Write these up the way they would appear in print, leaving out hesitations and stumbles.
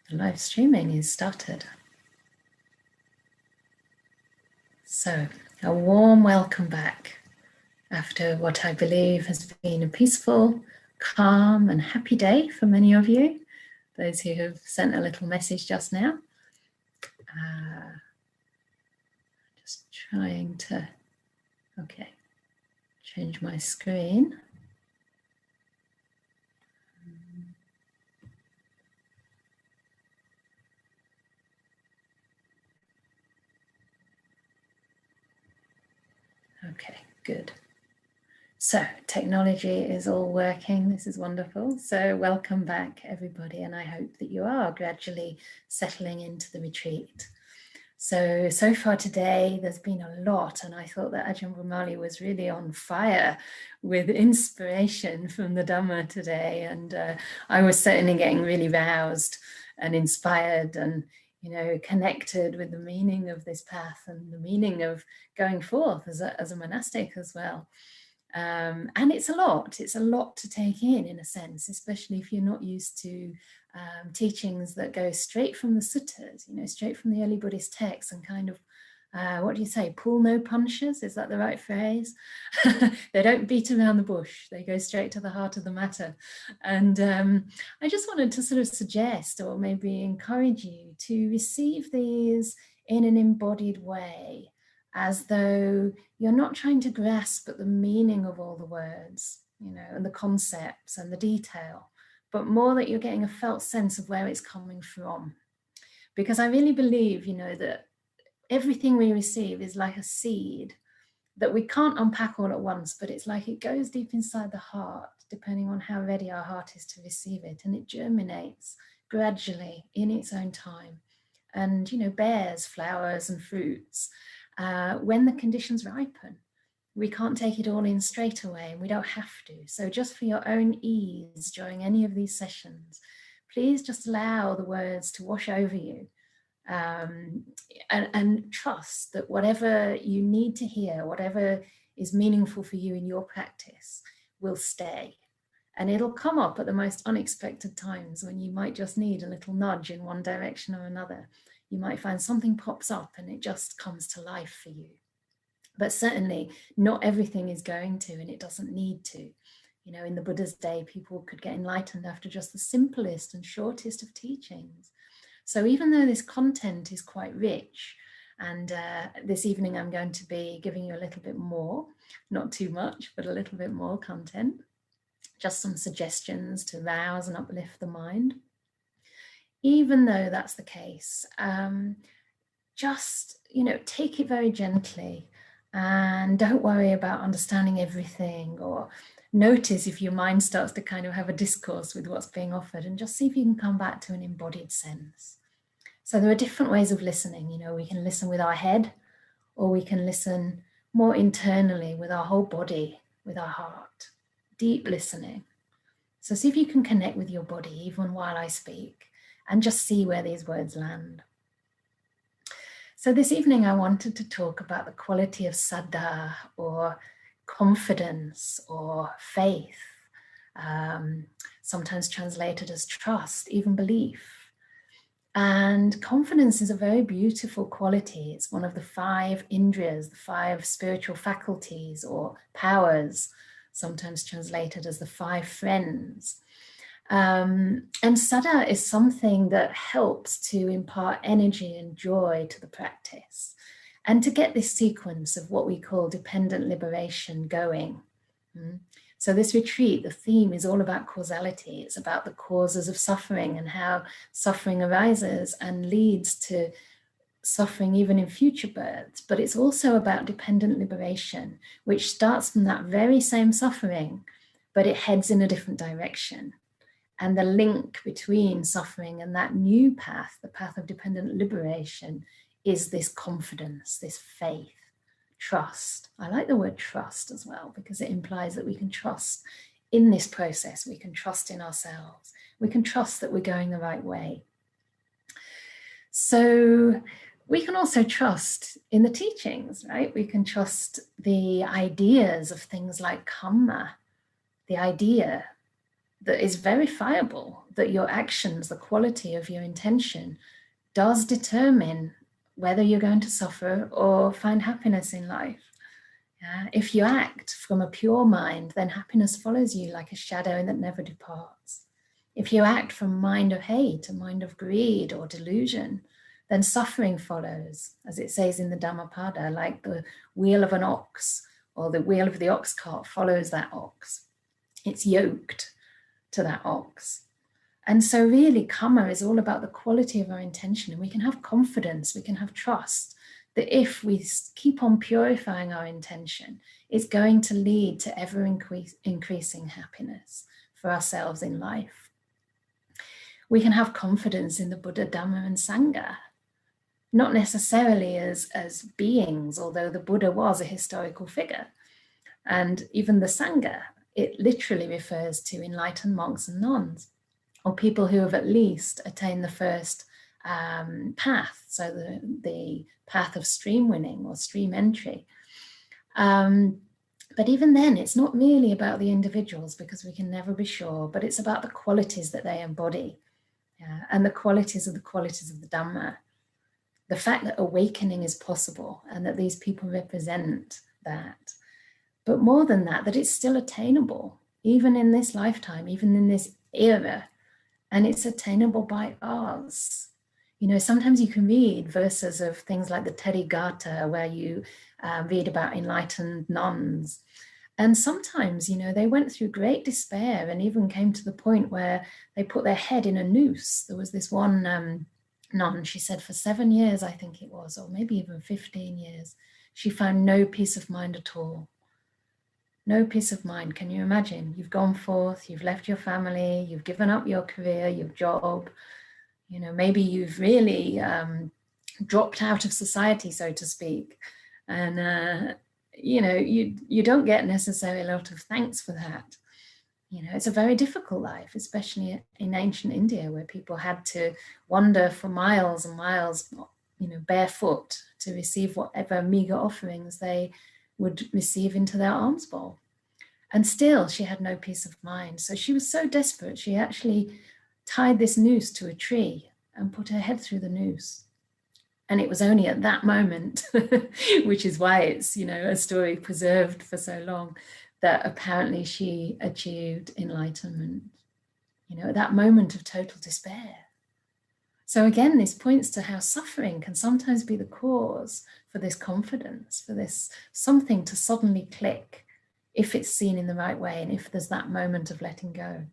the live streaming is started. So, a warm welcome back after what I believe has been a peaceful, calm and happy day for many of you, those who have sent a little message just now. Just trying to, change my screen. Okay, good. So technology is all working. This is wonderful. So welcome back, everybody. And I hope that you are gradually settling into the retreat. So far today, there's been a lot. And I thought that Ajahn Brahmali was really on fire with inspiration from the Dhamma today. And I was certainly getting really roused and inspired and connected with the meaning of this path and the meaning of going forth as a monastic as well. And it's a lot to take in a sense, especially if you're not used to teachings that go straight from the suttas, straight from the early Buddhist texts and kind of, what do you say, pull no punches? Is that the right phrase? They don't beat around the bush. They go straight to the heart of the matter. And I just wanted to sort of suggest or maybe encourage you to receive these in an embodied way, as though you're not trying to grasp at the meaning of all the words, and the concepts and the detail, but more that you're getting a felt sense of where it's coming from. Because I really believe, that everything we receive is like a seed that we can't unpack all at once, but it's like it goes deep inside the heart, depending on how ready our heart is to receive it. And it germinates gradually in its own time and, bears flowers and fruits when the conditions ripen. We can't take it all in straight away, and we don't have to. So just for your own ease during any of these sessions, please just allow the words to wash over you. And trust that whatever you need to hear, whatever is meaningful for you in your practice will stay. And it'll come up at the most unexpected times when you might just need a little nudge in one direction or another. You might find something pops up and it just comes to life for you. But certainly not everything is going to, and it doesn't need to. In the Buddha's day, people could get enlightened after just the simplest and shortest of teachings. So even though this content is quite rich, and this evening I'm going to be giving you a little bit more, not too much, but a little bit more content, just some suggestions to rouse and uplift the mind. Even though that's the case, just, take it very gently and don't worry about understanding everything, or notice if your mind starts to kind of have a discourse with what's being offered, and just see if you can come back to an embodied sense. So there are different ways of listening. We can listen with our head, or we can listen more internally with our whole body, with our heart. Deep listening. So see if you can connect with your body even while I speak, and just see where these words land. So this evening I wanted to talk about the quality of saddhā, or confidence, or faith, sometimes translated as trust, even belief. And confidence is a very beautiful quality. It's one of the 5 indriyas, the 5 spiritual faculties or powers, sometimes translated as the 5 friends. And saddhā is something that helps to impart energy and joy to the practice, and to get this sequence of what we call dependent liberation going. So this retreat, the theme is all about causality. It's about the causes of suffering and how suffering arises and leads to suffering even in future births. But it's also about dependent liberation, which starts from that very same suffering, but it heads in a different direction. And the link between suffering and that new path, the path of dependent liberation, is this confidence, this faith, trust. I like the word trust as well, because it implies that we can trust in this process. We can trust in ourselves. We can trust that we're going the right way. So we can also trust in the teachings, right? We can trust the ideas of things like karma, the idea that is verifiable, that your actions, the quality of your intention, does determine whether you're going to suffer or find happiness in life. If you act from a pure mind, then happiness follows you like a shadow that never departs. If you act from a mind of hate, a mind of greed or delusion, then suffering follows, as it says in the Dhammapada, like the wheel of an ox, or the wheel of the ox cart follows that ox. It's yoked to that ox. And so really karma is all about the quality of our intention, and we can have confidence, we can have trust that if we keep on purifying our intention, it's going to lead to ever increasing happiness for ourselves in life. We can have confidence in the Buddha, Dhamma and Sangha, not necessarily as beings, although the Buddha was a historical figure. And even the Sangha, it literally refers to enlightened monks and nuns, or people who have at least attained the first path, so the path of stream winning or stream entry. But even then, it's not really about the individuals, because we can never be sure, but it's about the qualities that they embody, and the qualities of the Dhamma. The fact that awakening is possible and that these people represent that. But more than that, that it's still attainable, even in this lifetime, even in this era, and it's attainable by us. You know, sometimes you can read verses of things like the Therigatha, where you read about enlightened nuns. And sometimes, you know, they went through great despair and even came to the point where they put their head in a noose. There was this one nun, she said for 7 years, I think it was, or maybe even 15 years, she found no peace of mind at all. No peace of mind. Can you imagine? You've gone forth, you've left your family, you've given up your career, your job, you know, maybe you've really dropped out of society, so to speak. And, you know, you don't get necessarily a lot of thanks for that. You know, it's a very difficult life, especially in ancient India, where people had to wander for miles and miles, you know, barefoot to receive whatever meager offerings they would receive into their alms bowl. And still, she had no peace of mind. So she was so desperate, she actually tied this noose to a tree and put her head through the noose. And it was only at that moment, which is why it's, you know, a story preserved for so long, that apparently she achieved enlightenment, you know, at that moment of total despair. So again, this points to how suffering can sometimes be the cause for this confidence, for this something to suddenly click, if it's seen in the right way and if there's that moment of letting go.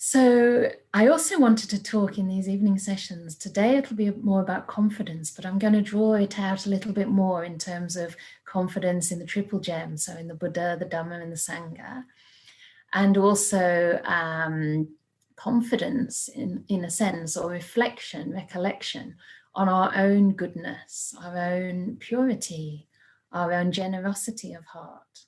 So I also wanted to talk in these evening sessions. Today it'll be more about confidence, but I'm going to draw it out a little bit more in terms of confidence in the triple gem, so in the Buddha, the Dhamma and the Sangha, and also confidence in a sense, or reflection, recollection on our own goodness, our own purity, our own generosity of heart.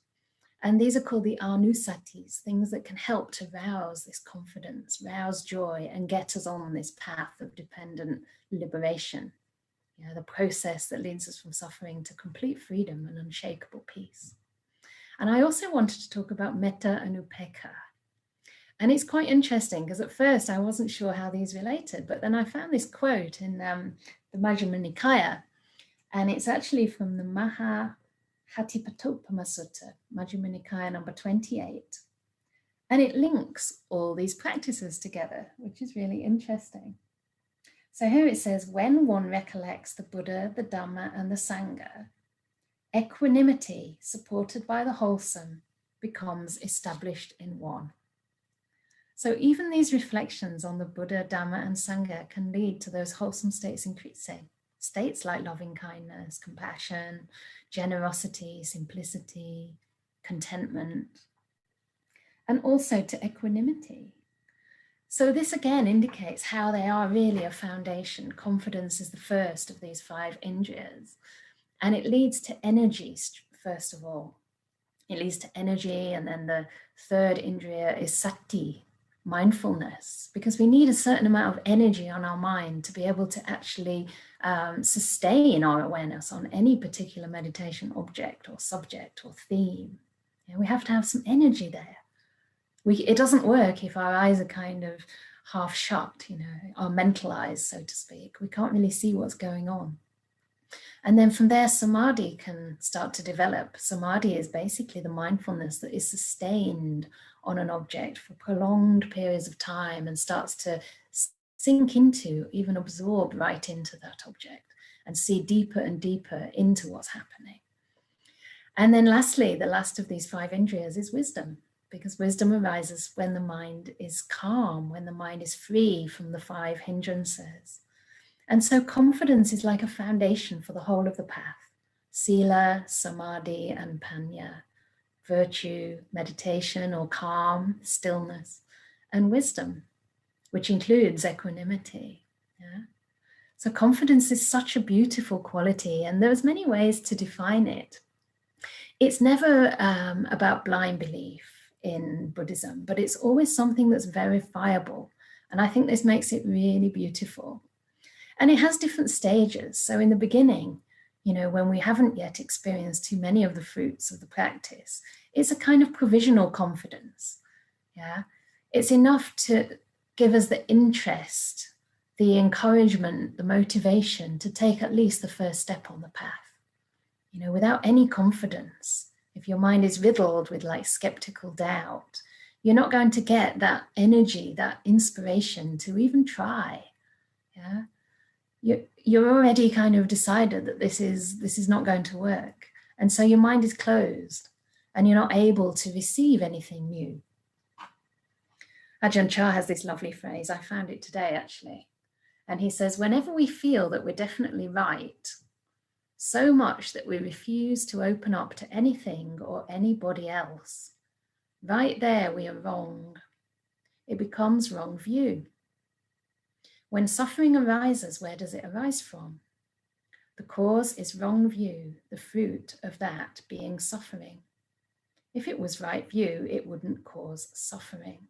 And these are called the anusatis, things that can help to rouse this confidence, rouse joy, and get us on this path of dependent liberation. You know, the process that leads us from suffering to complete freedom and unshakable peace. And I also wanted to talk about metta and upekkha. And it's quite interesting, because at first I wasn't sure how these related, but then I found this quote in the Majjhima Nikaya, and it's actually from the Maha Hatipatopama Sutta, Majjhima Nikaya number 28. And it links all these practices together, which is really interesting. So here it says, when one recollects the Buddha, the Dhamma, and the Sangha, equanimity supported by the wholesome becomes established in one. So even these reflections on the Buddha, Dhamma, and Sangha can lead to those wholesome states increasing. States like loving kindness, compassion, generosity, simplicity, contentment, and also to equanimity. So this again indicates how they are really a foundation. Confidence is the first of these 5 indriyas, and it leads to energy, first of all. It leads to energy, and then the 3rd indriya is sati, mindfulness, because we need a certain amount of energy on our mind to be able to actually sustain our awareness on any particular meditation object or subject or theme. You know, we have to have some energy there. It doesn't work if our eyes are kind of half shut, are mentalized, so to speak. We can't really see what's going on. And then from there, samadhi can start to develop. Samadhi is basically the mindfulness that is sustained on an object for prolonged periods of time and starts to sink into, even absorb right into that object and see deeper and deeper into what's happening. And then lastly, the last of these 5 indriyas is wisdom, because wisdom arises when the mind is calm, when the mind is free from the 5 hindrances. And so confidence is like a foundation for the whole of the path. Sila, samadhi, and paññā. Virtue, meditation, or calm, stillness, and wisdom, which includes equanimity. Yeah? So confidence is such a beautiful quality, and there's many ways to define it. It's never about blind belief in Buddhism, but it's always something that's verifiable. And I think this makes it really beautiful. And it has different stages. So in the beginning, when we haven't yet experienced too many of the fruits of the practice, it's a kind of provisional confidence. Yeah, it's enough to give us the interest, the encouragement, the motivation to take at least the first step on the path. Without any confidence, if your mind is riddled with like skeptical doubt, you're not going to get that energy, that inspiration to even try. Yeah. You're already kind of decided that this is not going to work. And so your mind is closed and you're not able to receive anything new. Ajahn Chah has this lovely phrase. I found it today, actually. And he says, whenever we feel that we're definitely right, so much that we refuse to open up to anything or anybody else, right there we are wrong. It becomes wrong view. When suffering arises, where does it arise from? The cause is wrong view, the fruit of that being suffering. If it was right view, it wouldn't cause suffering.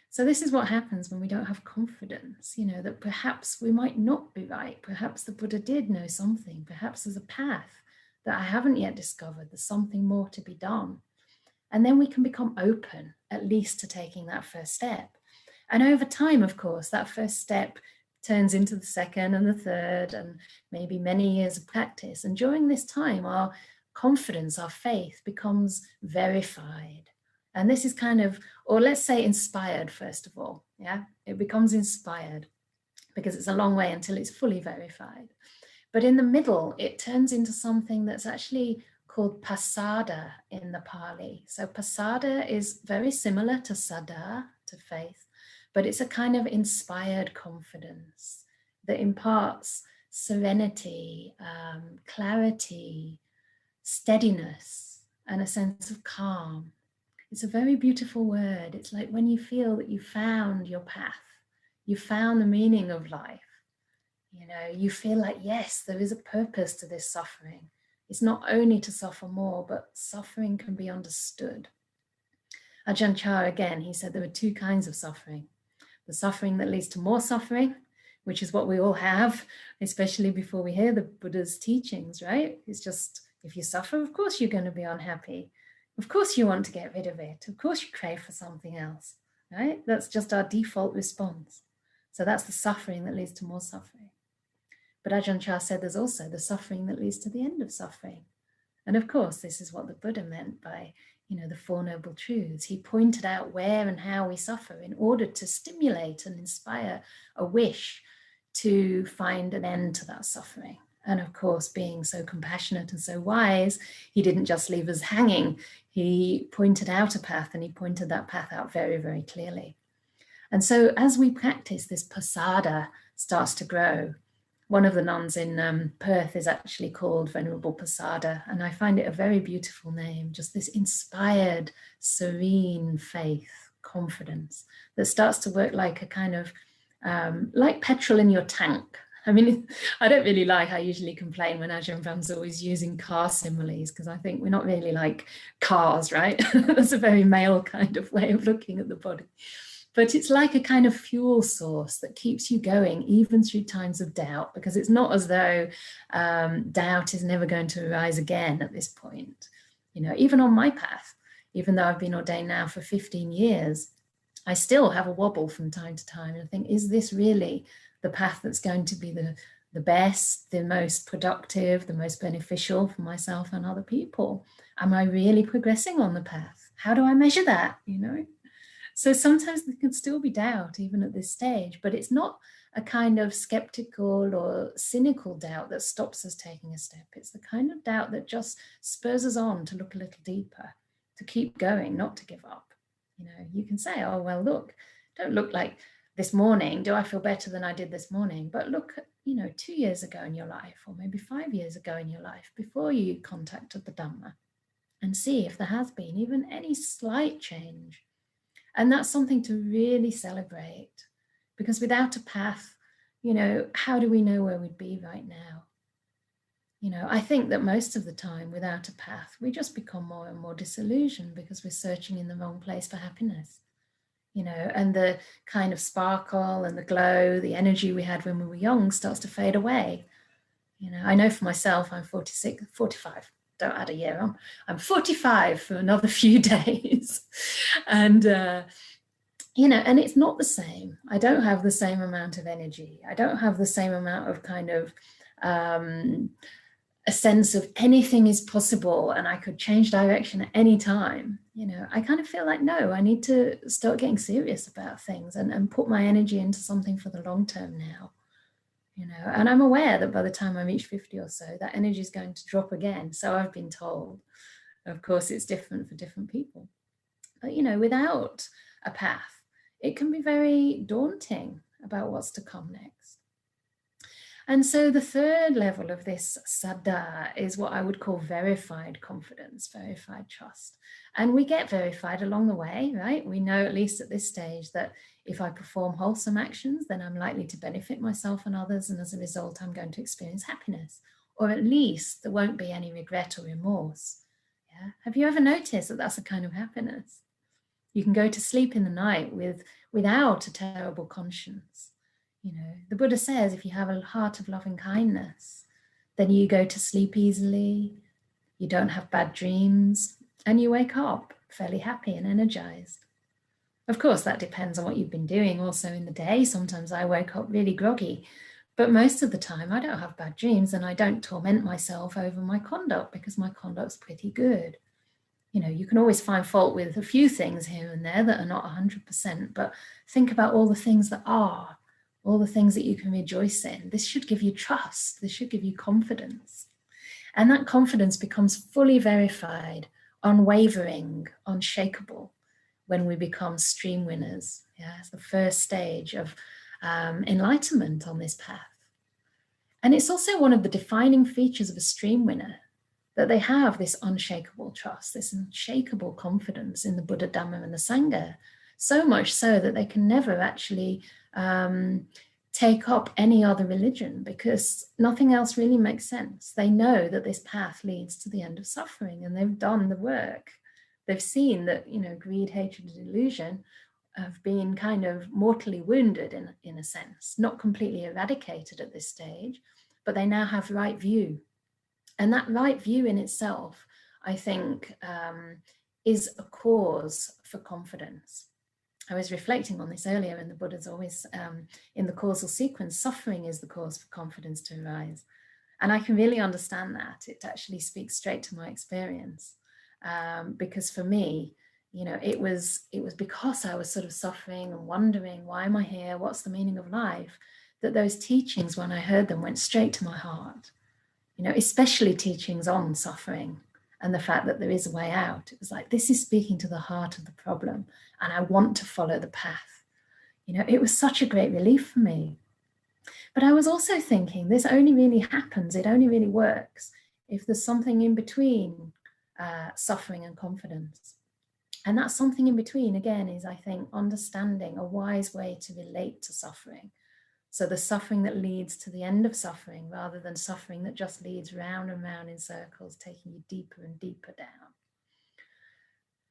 So this is what happens when we don't have confidence, that perhaps we might not be right. Perhaps the Buddha did know something. Perhaps there's a path that I haven't yet discovered. There's something more to be done. And then we can become open, at least to taking that first step. And over time, of course, that first step turns into the second and the third, and maybe many years of practice. And during this time, our confidence, our faith becomes verified. And this is kind of, or let's say inspired, first of all. Yeah, it becomes inspired because it's a long way until it's fully verified. But in the middle, it turns into something that's actually called passadha in the Pali. So passadha is very similar to saddhā, to faith, but it's a kind of inspired confidence that imparts serenity, clarity, steadiness, and a sense of calm. It's a very beautiful word. It's like when you feel that you found your path, you found the meaning of life. You feel like, yes, there is a purpose to this suffering. It's not only to suffer more, but suffering can be understood. Ajahn Chah, again, he said there are 2 kinds of suffering. The suffering that leads to more suffering, which is what we all have, especially before we hear the Buddha's teachings, right? It's just, if you suffer, of course you're going to be unhappy. Of course you want to get rid of it. Of course you crave for something else, right? That's just our default response. So that's the suffering that leads to more suffering. But Ajahn Chah said there's also the suffering that leads to the end of suffering. And of course, this is what the Buddha meant by, the Four Noble Truths. He pointed out where and how we suffer in order to stimulate and inspire a wish to find an end to that suffering. And of course, being so compassionate and so wise, he didn't just leave us hanging. He pointed out a path, and he pointed that path out very, very clearly. And so as we practice, this passadha starts to grow. One of the nuns in Perth is actually called Venerable Canda, and I find it a very beautiful name, just this inspired, serene faith, confidence that starts to work like a kind of, like petrol in your tank. I mean, I don't really I usually complain when Ajahn Brahm's always using car similes, because I think we're not really like cars, right? That's a very male kind of way of looking at the body. But it's like a kind of fuel source that keeps you going even through times of doubt, because it's not as though doubt is never going to arise again at this point. Even on my path, even though I've been ordained now for 15 years, I still have a wobble from time to time. And I think, is this really the path that's going to be the best, the most productive, the most beneficial for myself and other people? Am I really progressing on the path? How do I measure that, you know? So sometimes there can still be doubt even at this stage, but it's not a kind of skeptical or cynical doubt that stops us taking a step. It's the kind of doubt that just spurs us on to look a little deeper, to keep going, not to give up. You know, you can say, oh, well, look, don't look like this morning. Do I feel better than I did this morning? But look, you know, 2 years ago in your life, or maybe 5 years ago in your life, before you contacted the Dhamma, and see if there has been even any slight change. And that's something to really celebrate, because without a path, you know, how do we know where we'd be right now? You know, I think that most of the time without a path, we just become more and more disillusioned because we're searching in the wrong place for happiness, you know, and the kind of sparkle and the glow, the energy we had when we were young starts to fade away. You know, I know for myself, I'm 45, don't add a year on. I'm 45 for another few days. And, you know, and it's not the same. I don't have the same amount of energy. I don't have the same amount of kind of a sense of anything is possible and I could change direction at any time. You know, I kind of feel like, no, I need to start getting serious about things and put my energy into something for the long term now. You know, and I'm aware that by the time I reach 50 or so, that energy is going to drop again. So I've been told. Of course, it's different for different people. But, you know, without a path, it can be very daunting about what's to come next. And so the third level of this saddhā is what I would call verified confidence, verified trust. And we get verified along the way, right? We know, at least at this stage, that if I perform wholesome actions, then I'm likely to benefit myself and others. And as a result, I'm going to experience happiness, or at least there won't be any regret or remorse. Yeah? Have you ever noticed that that's a kind of happiness? You can go to sleep in the night without a terrible conscience. You know, the Buddha says, if you have a heart of loving kindness, then you go to sleep easily, you don't have bad dreams, and you wake up fairly happy and energized. Of course, that depends on what you've been doing also in the day. Sometimes I wake up really groggy, but most of the time I don't have bad dreams and I don't torment myself over my conduct because my conduct's pretty good. You know, you can always find fault with a few things here and there that are not 100%, but think about all the things that are, all the things that you can rejoice in. This should give you trust. This should give you confidence. And that confidence becomes fully verified, unwavering, unshakable when we become stream winners. Yeah, it's the first stage of enlightenment on this path. And it's also one of the defining features of a stream winner, that they have this unshakable trust, this unshakable confidence in the Buddha, Dhamma, and the Sangha, so much so that they can never actually take up any other religion because nothing else really makes sense. They know that this path leads to the end of suffering and they've done the work. They've seen that, you know, greed, hatred, and delusion have been kind of mortally wounded in a sense, not completely eradicated at this stage, but they now have right view. And that right view in itself, I think, is a cause for confidence. I was reflecting on this earlier, and the Buddha's always, in the causal sequence, suffering is the cause for confidence to arise. And I can really understand that. It actually speaks straight to my experience. Because for me, you know, it was because I was sort of suffering and wondering, why am I here? What's the meaning of life? That those teachings, when I heard them, went straight to my heart. You know, especially teachings on suffering and the fact that there is a way out. It was like, this is speaking to the heart of the problem, and I want to follow the path. You know, it was such a great relief for me. But I was also thinking, this only really happens, it only really works if there's something in between suffering and confidence. And that something in between, again, is, I think, understanding a wise way to relate to suffering. So the suffering that leads to the end of suffering, rather than suffering that just leads round and round in circles, taking you deeper and deeper down.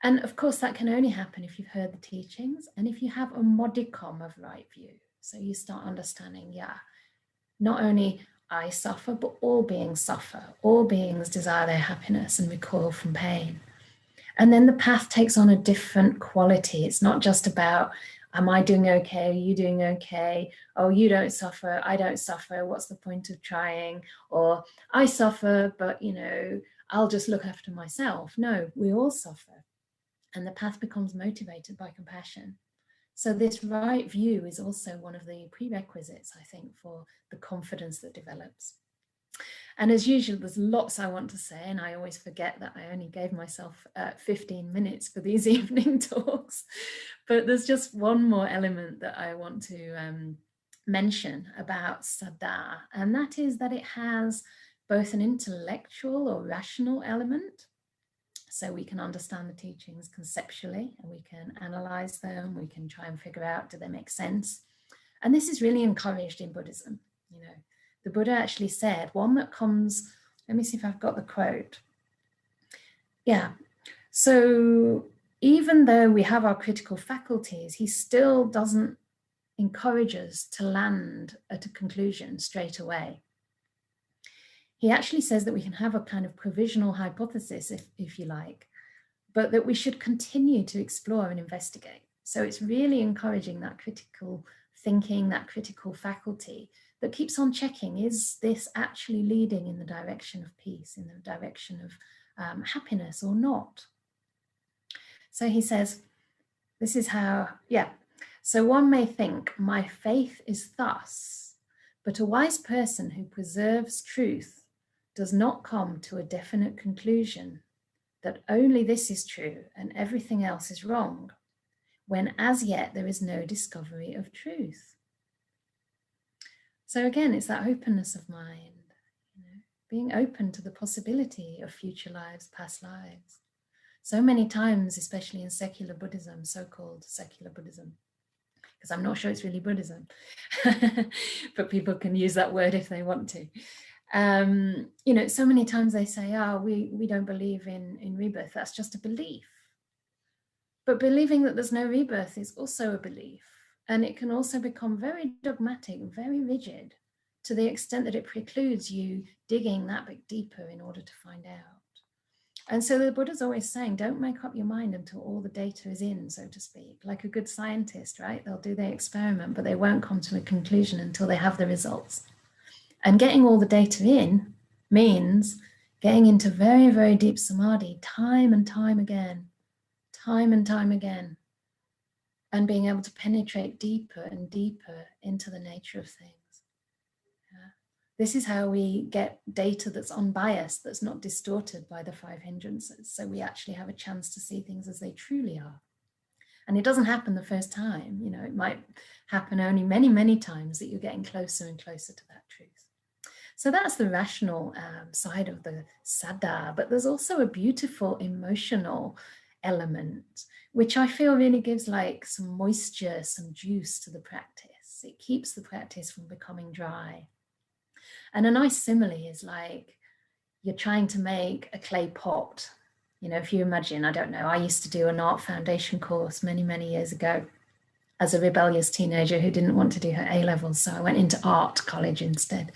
And of course, that can only happen if you've heard the teachings and if you have a modicum of right view. So you start understanding, yeah, not only I suffer, but all beings suffer. All beings desire their happiness and recoil from pain. And then the path takes on a different quality. It's not just about, am I doing okay? Are you doing okay? Oh, you don't suffer. I don't suffer. What's the point of trying? Or I suffer, but I'll just look after myself. No, we all suffer. And the path becomes motivated by compassion. So this right view is also one of the prerequisites, I think, for the confidence that develops. And as usual, there's lots I want to say, and I always forget that I only gave myself 15 minutes for these evening talks. But there's just one more element that I want to mention about saddhā, and that is that it has both an intellectual or rational element, so we can understand the teachings conceptually, and we can analyze them, we can try and figure out, do they make sense? And this is really encouraged in Buddhism. The Buddha actually said, one that comes, let me see if I've got the quote. Yeah, so even though we have our critical faculties, he still doesn't encourage us to land at a conclusion straight away. He actually says that we can have a kind of provisional hypothesis, if you like, but that we should continue to explore and investigate. So it's really encouraging that critical thinking, that critical faculty that keeps on checking, is this actually leading in the direction of peace, in the direction of happiness or not? So he says, this is how, so one may think, my faith is thus, but a wise person who preserves truth does not come to a definite conclusion that only this is true and everything else is wrong, when as yet there is no discovery of truth. So again, it's that openness of mind, being open to the possibility of future lives, past lives. So many times, especially in secular Buddhism, so-called secular Buddhism, because I'm not sure it's really Buddhism, but people can use that word if they want to. So many times they say, we don't believe in rebirth. That's just a belief. But believing that there's no rebirth is also a belief. And it can also become very dogmatic, very rigid, to the extent that it precludes you digging that bit deeper in order to find out. And so the Buddha's always saying, don't make up your mind until all the data is in, so to speak. Like a good scientist, right? They'll do their experiment, but they won't come to a conclusion until they have the results. And getting all the data in means getting into very, very deep samādhi time and time again, and being able to penetrate deeper and deeper into the nature of things. This is how we get data that's unbiased, that's not distorted by the 5 hindrances. So we actually have a chance to see things as they truly are. And it doesn't happen the first time. It might happen only many, many times that you're getting closer and closer to that truth. So that's the rational side of the saddhā. But there's also a beautiful emotional element, which I feel really gives like some moisture, some juice to the practice. It keeps the practice from becoming dry. And a nice simile is like you're trying to make a clay pot. If you imagine, I don't know, I used to do an art foundation course many, many years ago as a rebellious teenager who didn't want to do her A-levels. So I went into art college instead.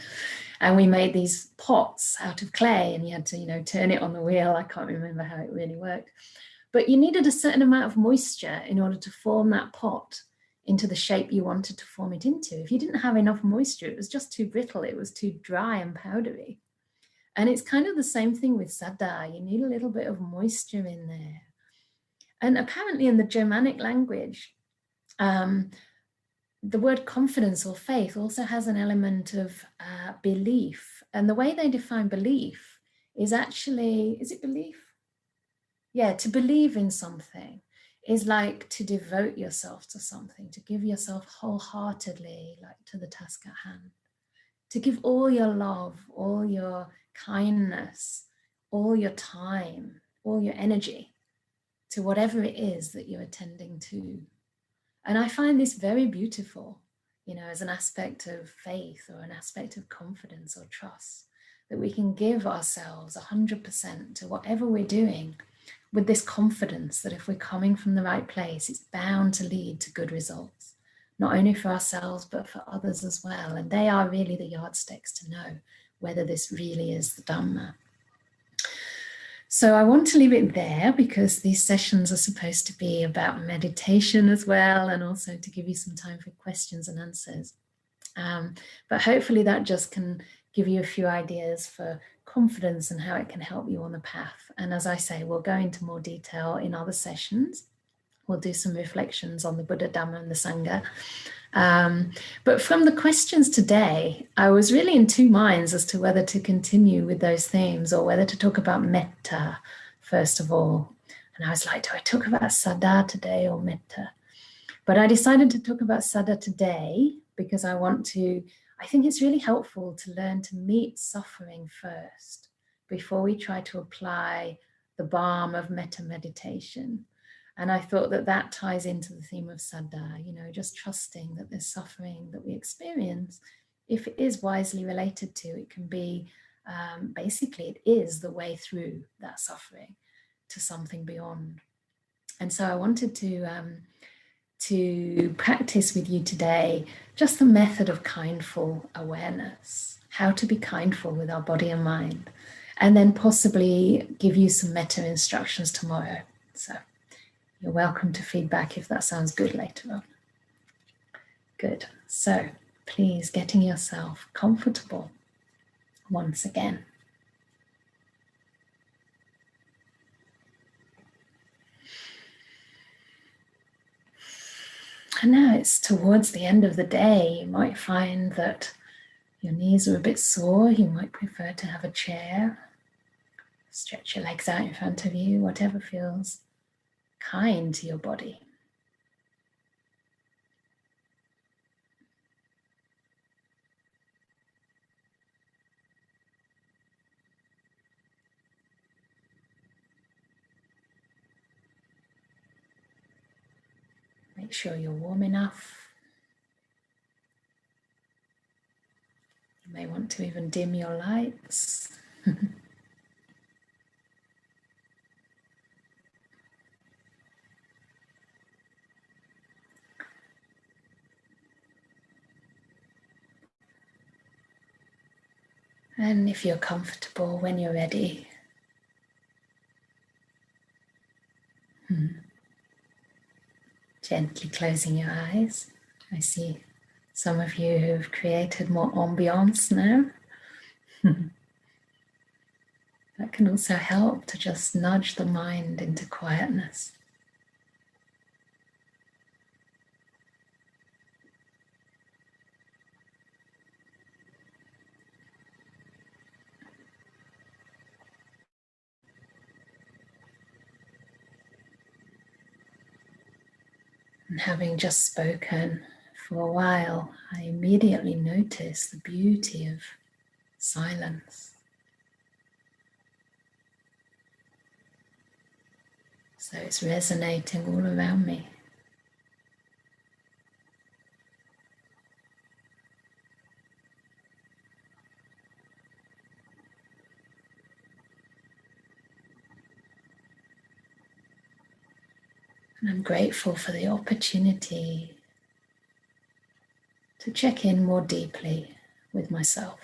And we made these pots out of clay, and you had to, turn it on the wheel. I can't remember how it really worked. But you needed a certain amount of moisture in order to form that pot into the shape you wanted to form it into. If you didn't have enough moisture, it was just too brittle, it was too dry and powdery. And it's kind of the same thing with saddhā. You need a little bit of moisture in there. And apparently in the Germanic language, the word confidence or faith also has an element of belief. And the way they define belief is actually, is it belief? Yeah, to believe in something is like to devote yourself to something, to give yourself wholeheartedly, like to the task at hand, to give all your love, all your kindness, all your time, all your energy to whatever it is that you're attending to. And I find this very beautiful, as an aspect of faith or an aspect of confidence or trust, that we can give ourselves 100% to whatever we're doing, with this confidence that if we're coming from the right place, it's bound to lead to good results, not only for ourselves, but for others as well. And they are really the yardsticks to know whether this really is the Dhamma. So I want to leave it there because these sessions are supposed to be about meditation as well, and also to give you some time for questions and answers. But hopefully that just can give you a few ideas for confidence and how it can help you on the path. And as I say, we'll go into more detail in other sessions. We'll do some reflections on the Buddha, Dhamma and the Sangha. But from the questions today, I was really in two minds as to whether to continue with those themes or whether to talk about metta first of all. And I was like, do I talk about saddhā today or metta? But I decided to talk about saddhā today because I think it's really helpful to learn to meet suffering first before we try to apply the balm of metta meditation. And I thought that ties into the theme of saddhā, just trusting that this suffering that we experience, if it is wisely related to, it can be, basically it is the way through that suffering to something beyond. And so I wanted to practice with you today just the method of kindful awareness, how to be kindful with our body and mind, and then possibly give you some metta instructions tomorrow. So you're welcome to feedback if that sounds good later on. Good. So please, getting yourself comfortable once again. And now it's towards the end of the day. You might find that your knees are a bit sore. You might prefer to have a chair. Stretch your legs out in front of you, whatever feels kind to your body. Make sure you're warm enough. You may want to even dim your lights. And if you're comfortable, when you're ready, gently closing your eyes. I see some of you who've created more ambiance now. That can also help to just nudge the mind into quietness. And having just spoken for a while, I immediately notice the beauty of silence. So it's resonating all around me. And I'm grateful for the opportunity to check in more deeply with myself.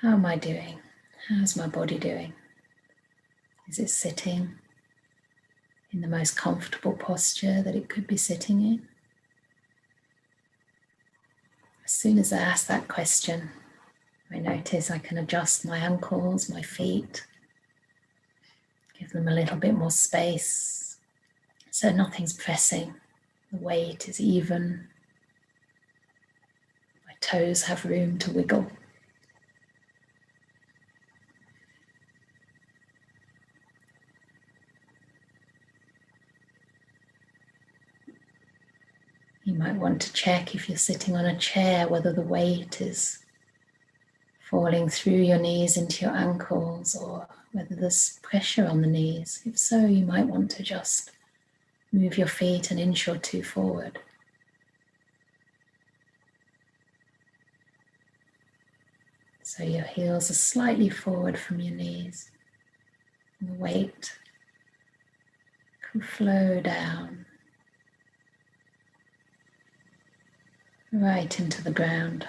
How am I doing? How's my body doing? Is it sitting in the most comfortable posture that it could be sitting in? As soon as I ask that question, I notice I can adjust my ankles, my feet, give them a little bit more space so nothing's pressing. The weight is even. My toes have room to wiggle. You might want to check if you're sitting on a chair whether the weight is falling through your knees into your ankles or whether there's pressure on the knees. If so, you might want to just move your feet an inch or two forward. So your heels are slightly forward from your knees. And the weight can flow down right into the ground.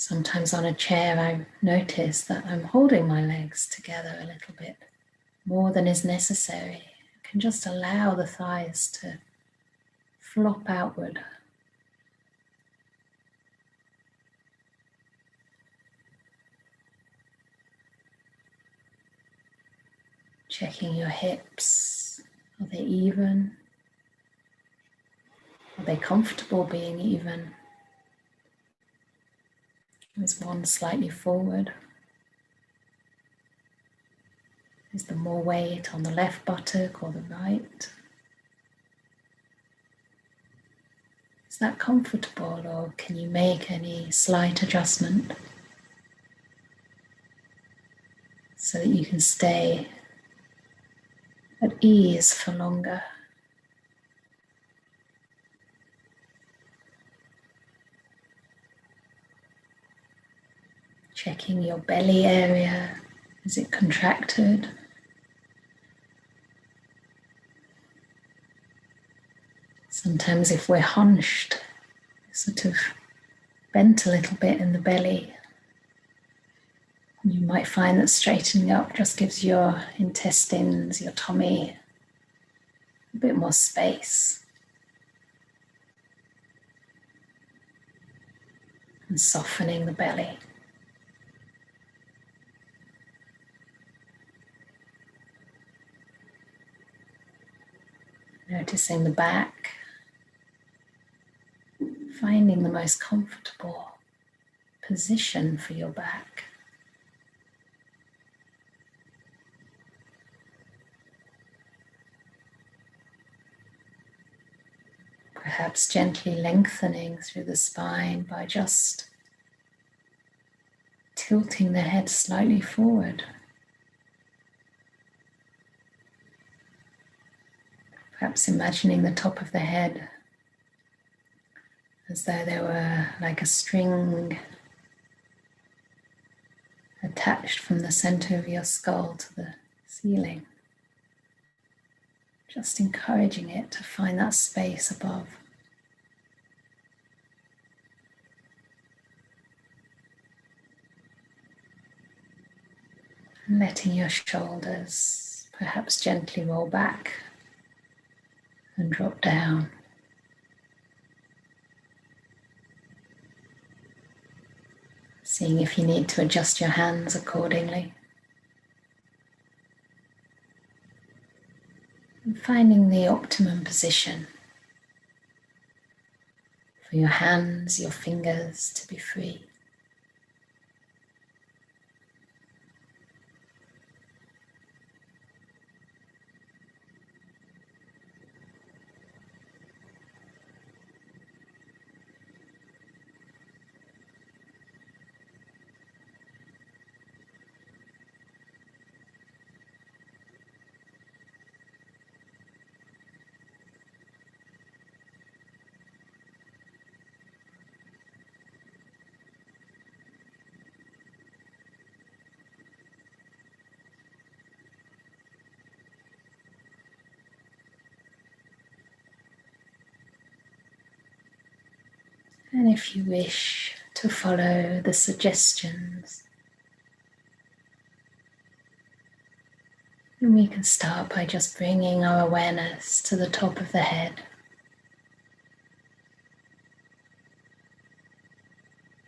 Sometimes on a chair I notice that I'm holding my legs together a little bit more than is necessary. I can just allow the thighs to flop outward. Checking your hips. Are they even? Are they comfortable being even? Is one slightly forward? Is there more weight on the left buttock or the right? Is that comfortable, or can you make any slight adjustment so that you can stay at ease for longer? Checking your belly area. Is it contracted? Sometimes if we're hunched, sort of bent a little bit in the belly, you might find that straightening up just gives your intestines, your tummy, a bit more space. And softening the belly. Noticing the back. Finding the most comfortable position for your back. Perhaps gently lengthening through the spine by just tilting the head slightly forward. Perhaps imagining the top of the head as though there were like a string attached from the center of your skull to the ceiling. Just encouraging it to find that space above. And letting your shoulders perhaps gently roll back and drop down. Seeing if you need to adjust your hands accordingly. And finding the optimum position for your hands, your fingers to be free. And if you wish to follow the suggestions, then we can start by just bringing our awareness to the top of the head.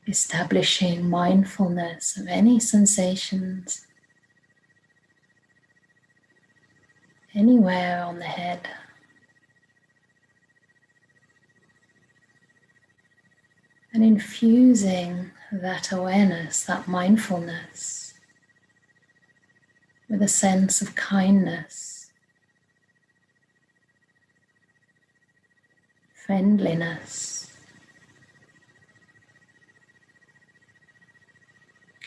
Establishing mindfulness of any sensations anywhere on the head. And infusing that awareness, that mindfulness, with a sense of kindness, friendliness,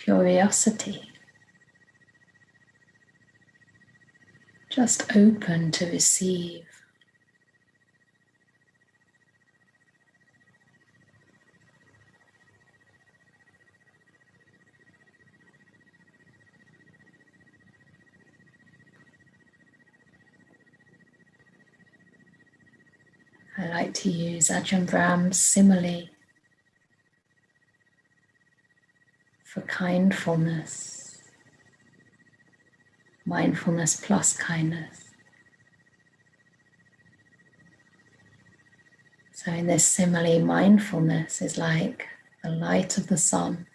curiosity, just open to receive. I like to use Ajahn Brahm's simile kindfulness, mindfulness plus kindness. So in this simile, mindfulness is like the light of the sun,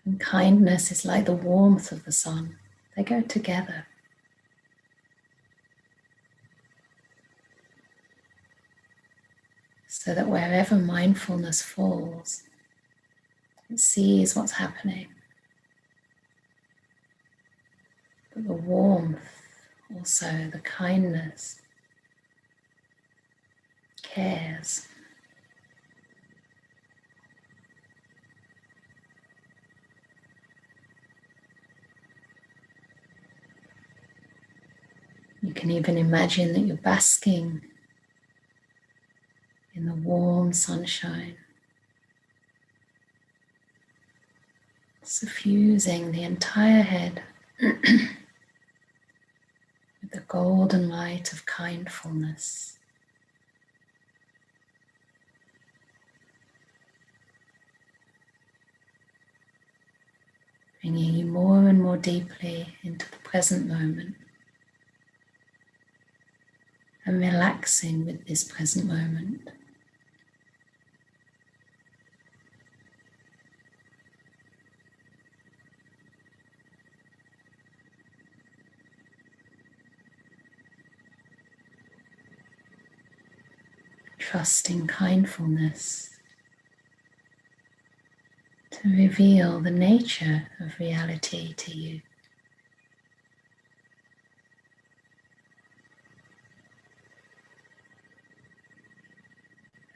and kindness is like the warmth of the sun. They go together. So that wherever mindfulness falls, it sees what's happening. But the warmth, also the kindness, cares. You can even imagine that you're basking in the warm sunshine, suffusing the entire head with the golden light of kindfulness. Bringing you more and more deeply into the present moment and relaxing with this present moment. Trusting kindfulness to reveal the nature of reality to you.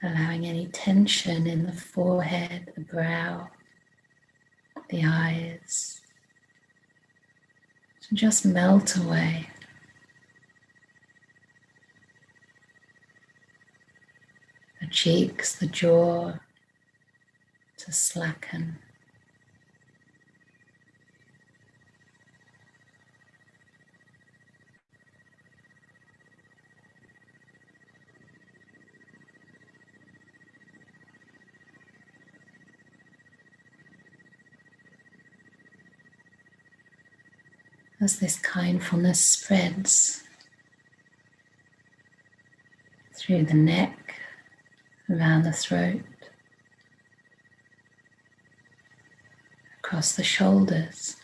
Allowing any tension in the forehead, the brow, the eyes to just melt away. The cheeks, the jaw to slacken. As this kindfulness spreads through the neck, around the throat, across the shoulders,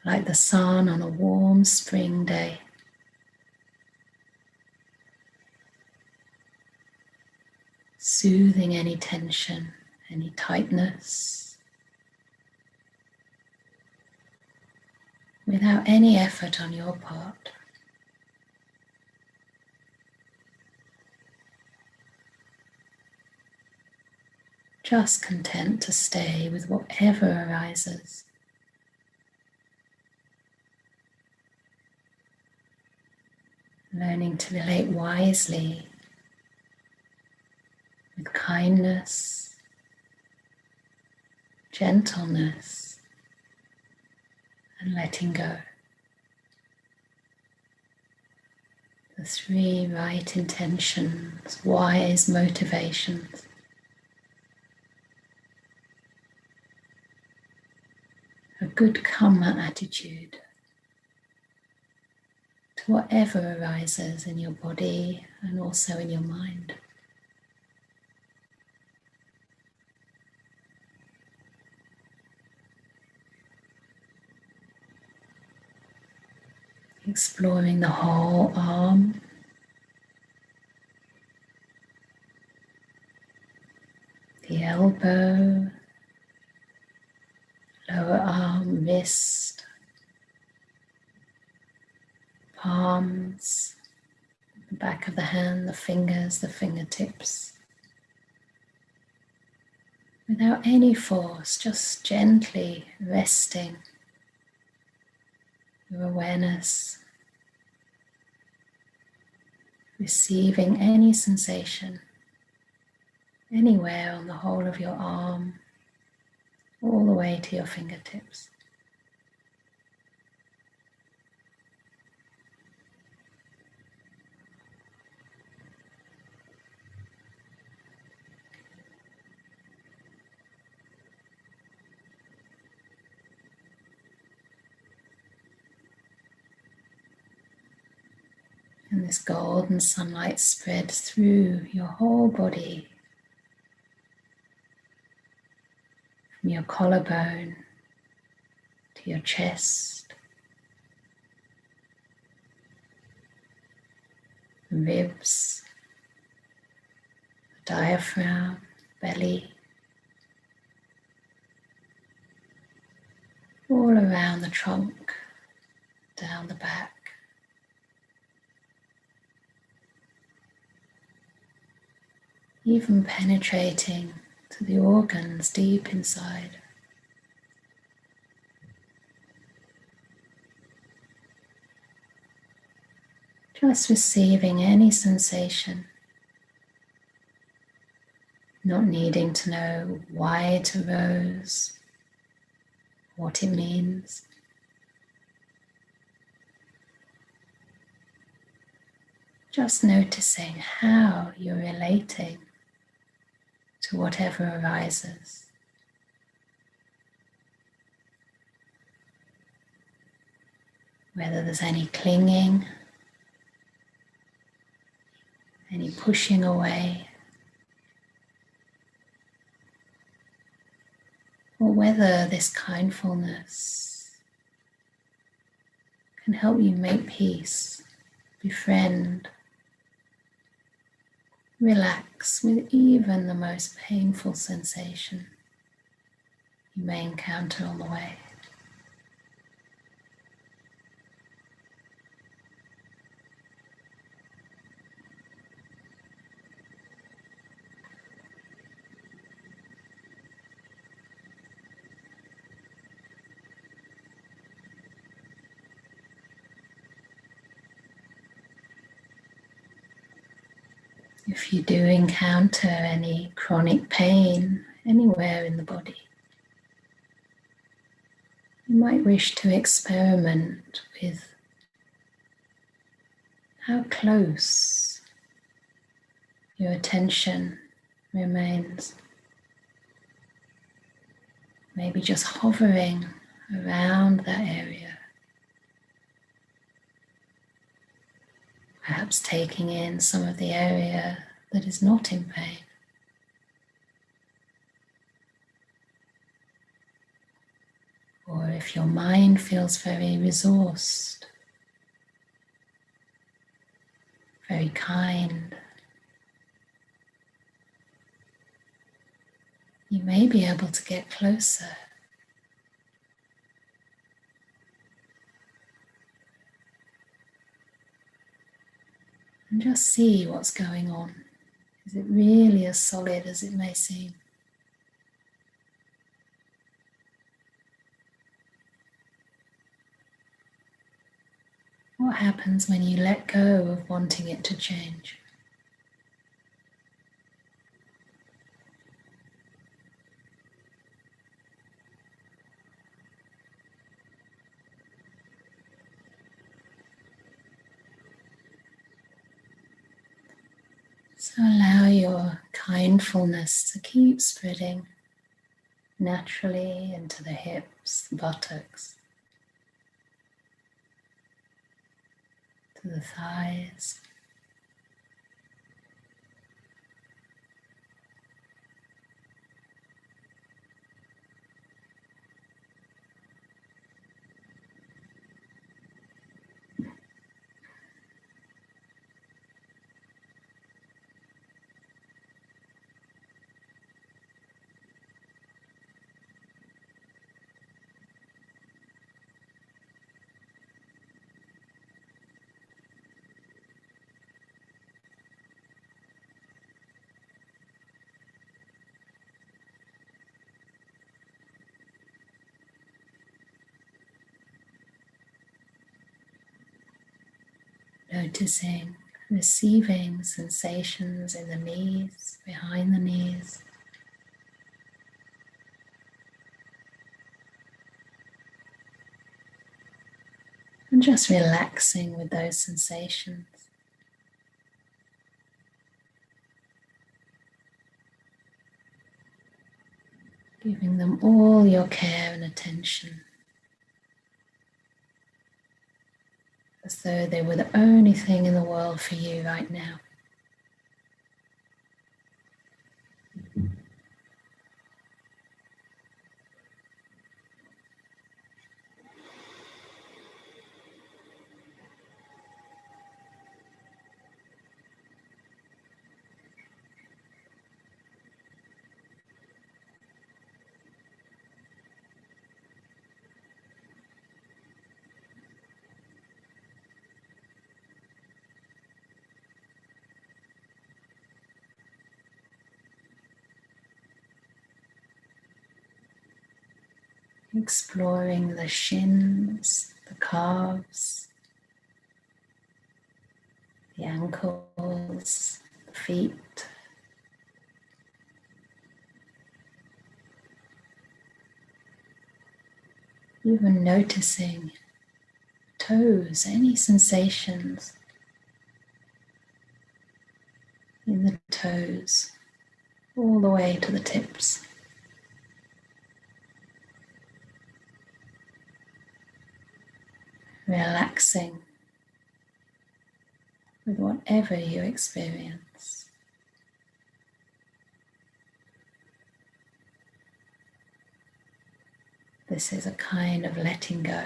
like the sun on a warm spring day. Soothing any tension, any tightness, without any effort on your part. Just content to stay with whatever arises. Learning to relate wisely with kindness, gentleness, and letting go. The three right intentions, wise motivations. A good karma attitude to whatever arises in your body and also in your mind. Exploring the whole arm, the elbow, lower arm, wrist, palms, the back of the hand, the fingers, the fingertips. Without any force, just gently resting your awareness, receiving any sensation anywhere on the whole of your arm, all the way to your fingertips. And this golden sunlight spreads through your whole body, from your collarbone to your chest, ribs, the diaphragm, belly, all around the trunk, down the back. Even penetrating to the organs deep inside. Just receiving any sensation, not needing to know why it arose, what it means. Just noticing how you're relating to whatever arises. Whether there's any clinging, any pushing away, or whether this kindfulness can help you make peace, befriend, relax with even the most painful sensation you may encounter on the way. If you do encounter any chronic pain anywhere in the body, you might wish to experiment with how close your attention remains. Maybe just hovering around that area. Perhaps taking in some of the area that is not in pain. Or if your mind feels very resourced, very kind, you may be able to get closer. And just see what's going on. Is it really as solid as it may seem? What happens when you let go of wanting it to change? So allow your kindfulness to keep spreading naturally into the hips, the buttocks, to the thighs. Noticing, receiving sensations in the knees, behind the knees. And just relaxing with those sensations. Giving them all your care and attention. The as though they were the only thing in the world for you right now. Exploring the shins, the calves, the ankles, the feet. Even noticing toes, any sensations in the toes, all the way to the tips. Relaxing with whatever you experience. This is a kind of letting go.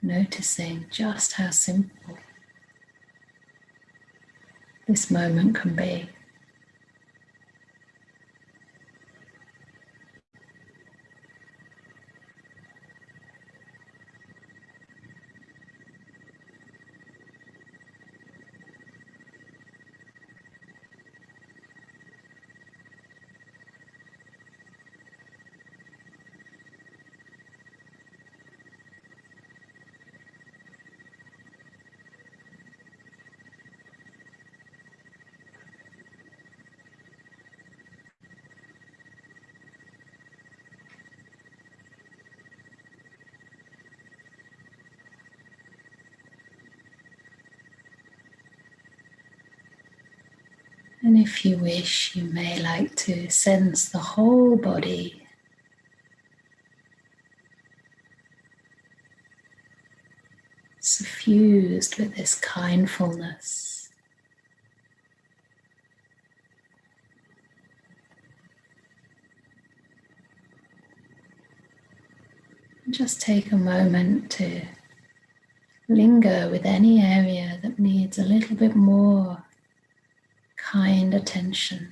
Noticing just how simple this moment can be. And if you wish, you may like to sense the whole body suffused with this kindfulness. And just take a moment to linger with any area that needs a little bit more kind attention.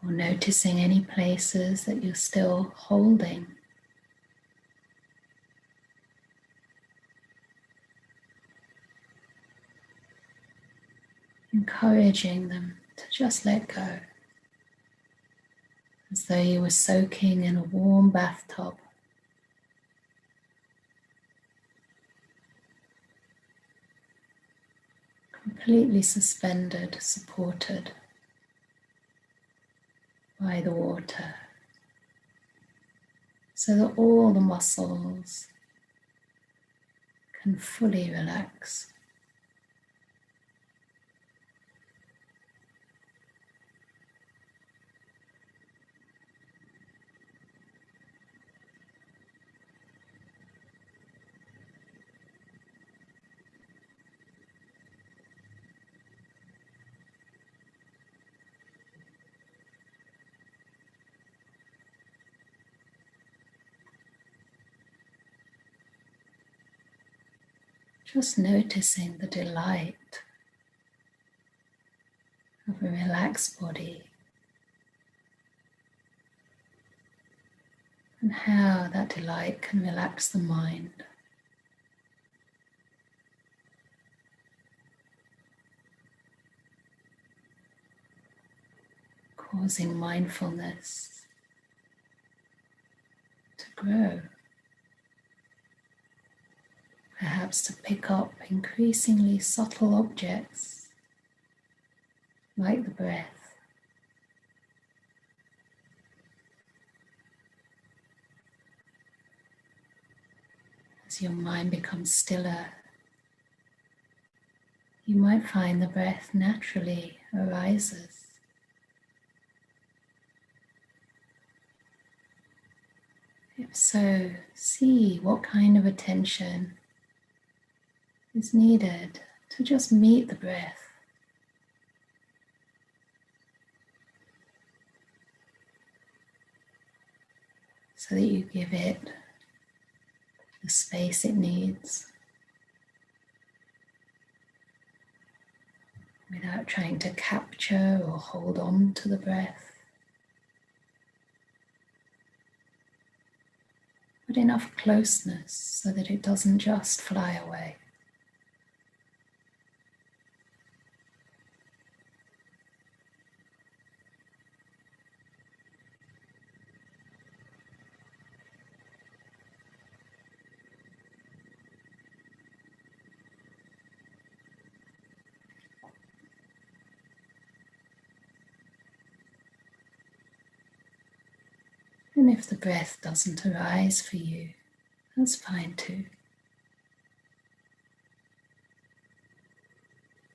Or noticing any places that you're still holding. Encouraging them to just let go, as though you were soaking in a warm bathtub. Completely suspended, supported by the water, so that all the muscles can fully relax. Just noticing the delight of a relaxed body and how that delight can relax the mind. Causing mindfulness to grow. Perhaps to pick up increasingly subtle objects like the breath. As your mind becomes stiller might find the breath naturally arises. If so, see what kind of attention is needed to just meet the breath. So that you give it the space it needs without trying to capture or hold on to the breath, but enough closeness so that it doesn't just fly away. And if the breath doesn't arise for you, that's fine too.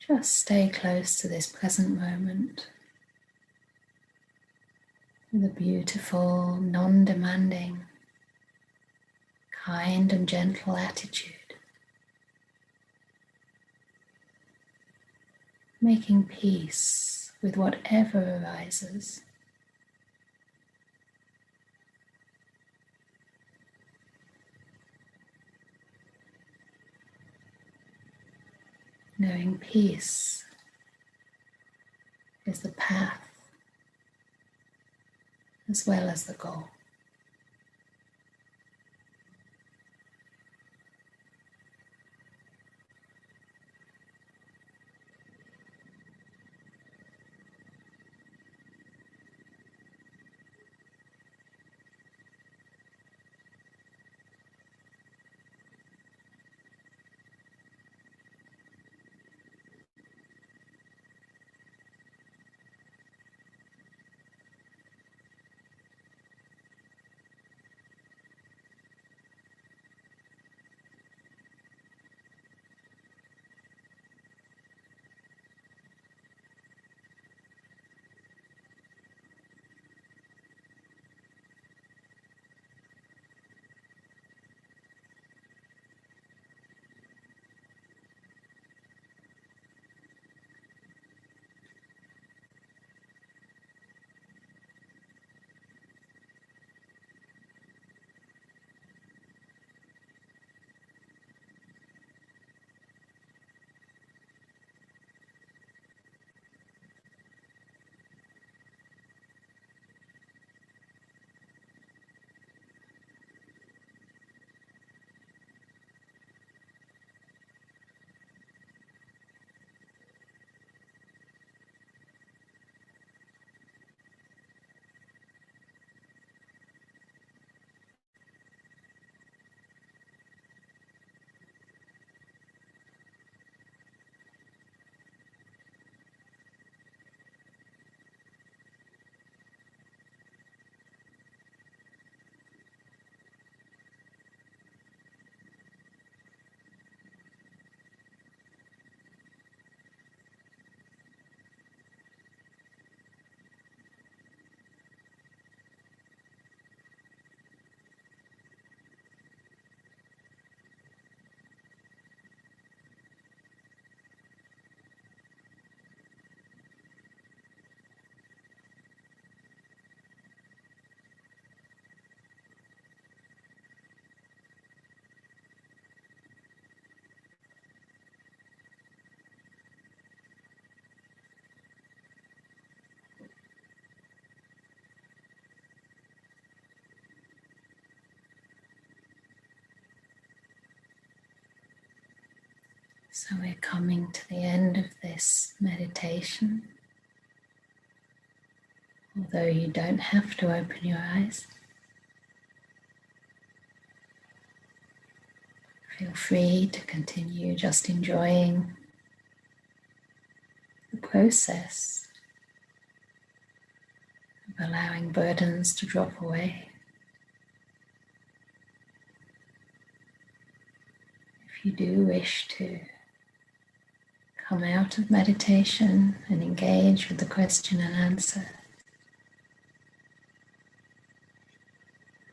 Just stay close to this present moment with a beautiful, non-demanding, kind and gentle attitude, making peace with whatever arises. Knowing peace is the path as well as the goal. So we're coming to the end of this meditation. Although you don't have to open your eyes, feel free to continue just enjoying the process of allowing burdens to drop away. If you do wish to come out of meditation and engage with the question and answer.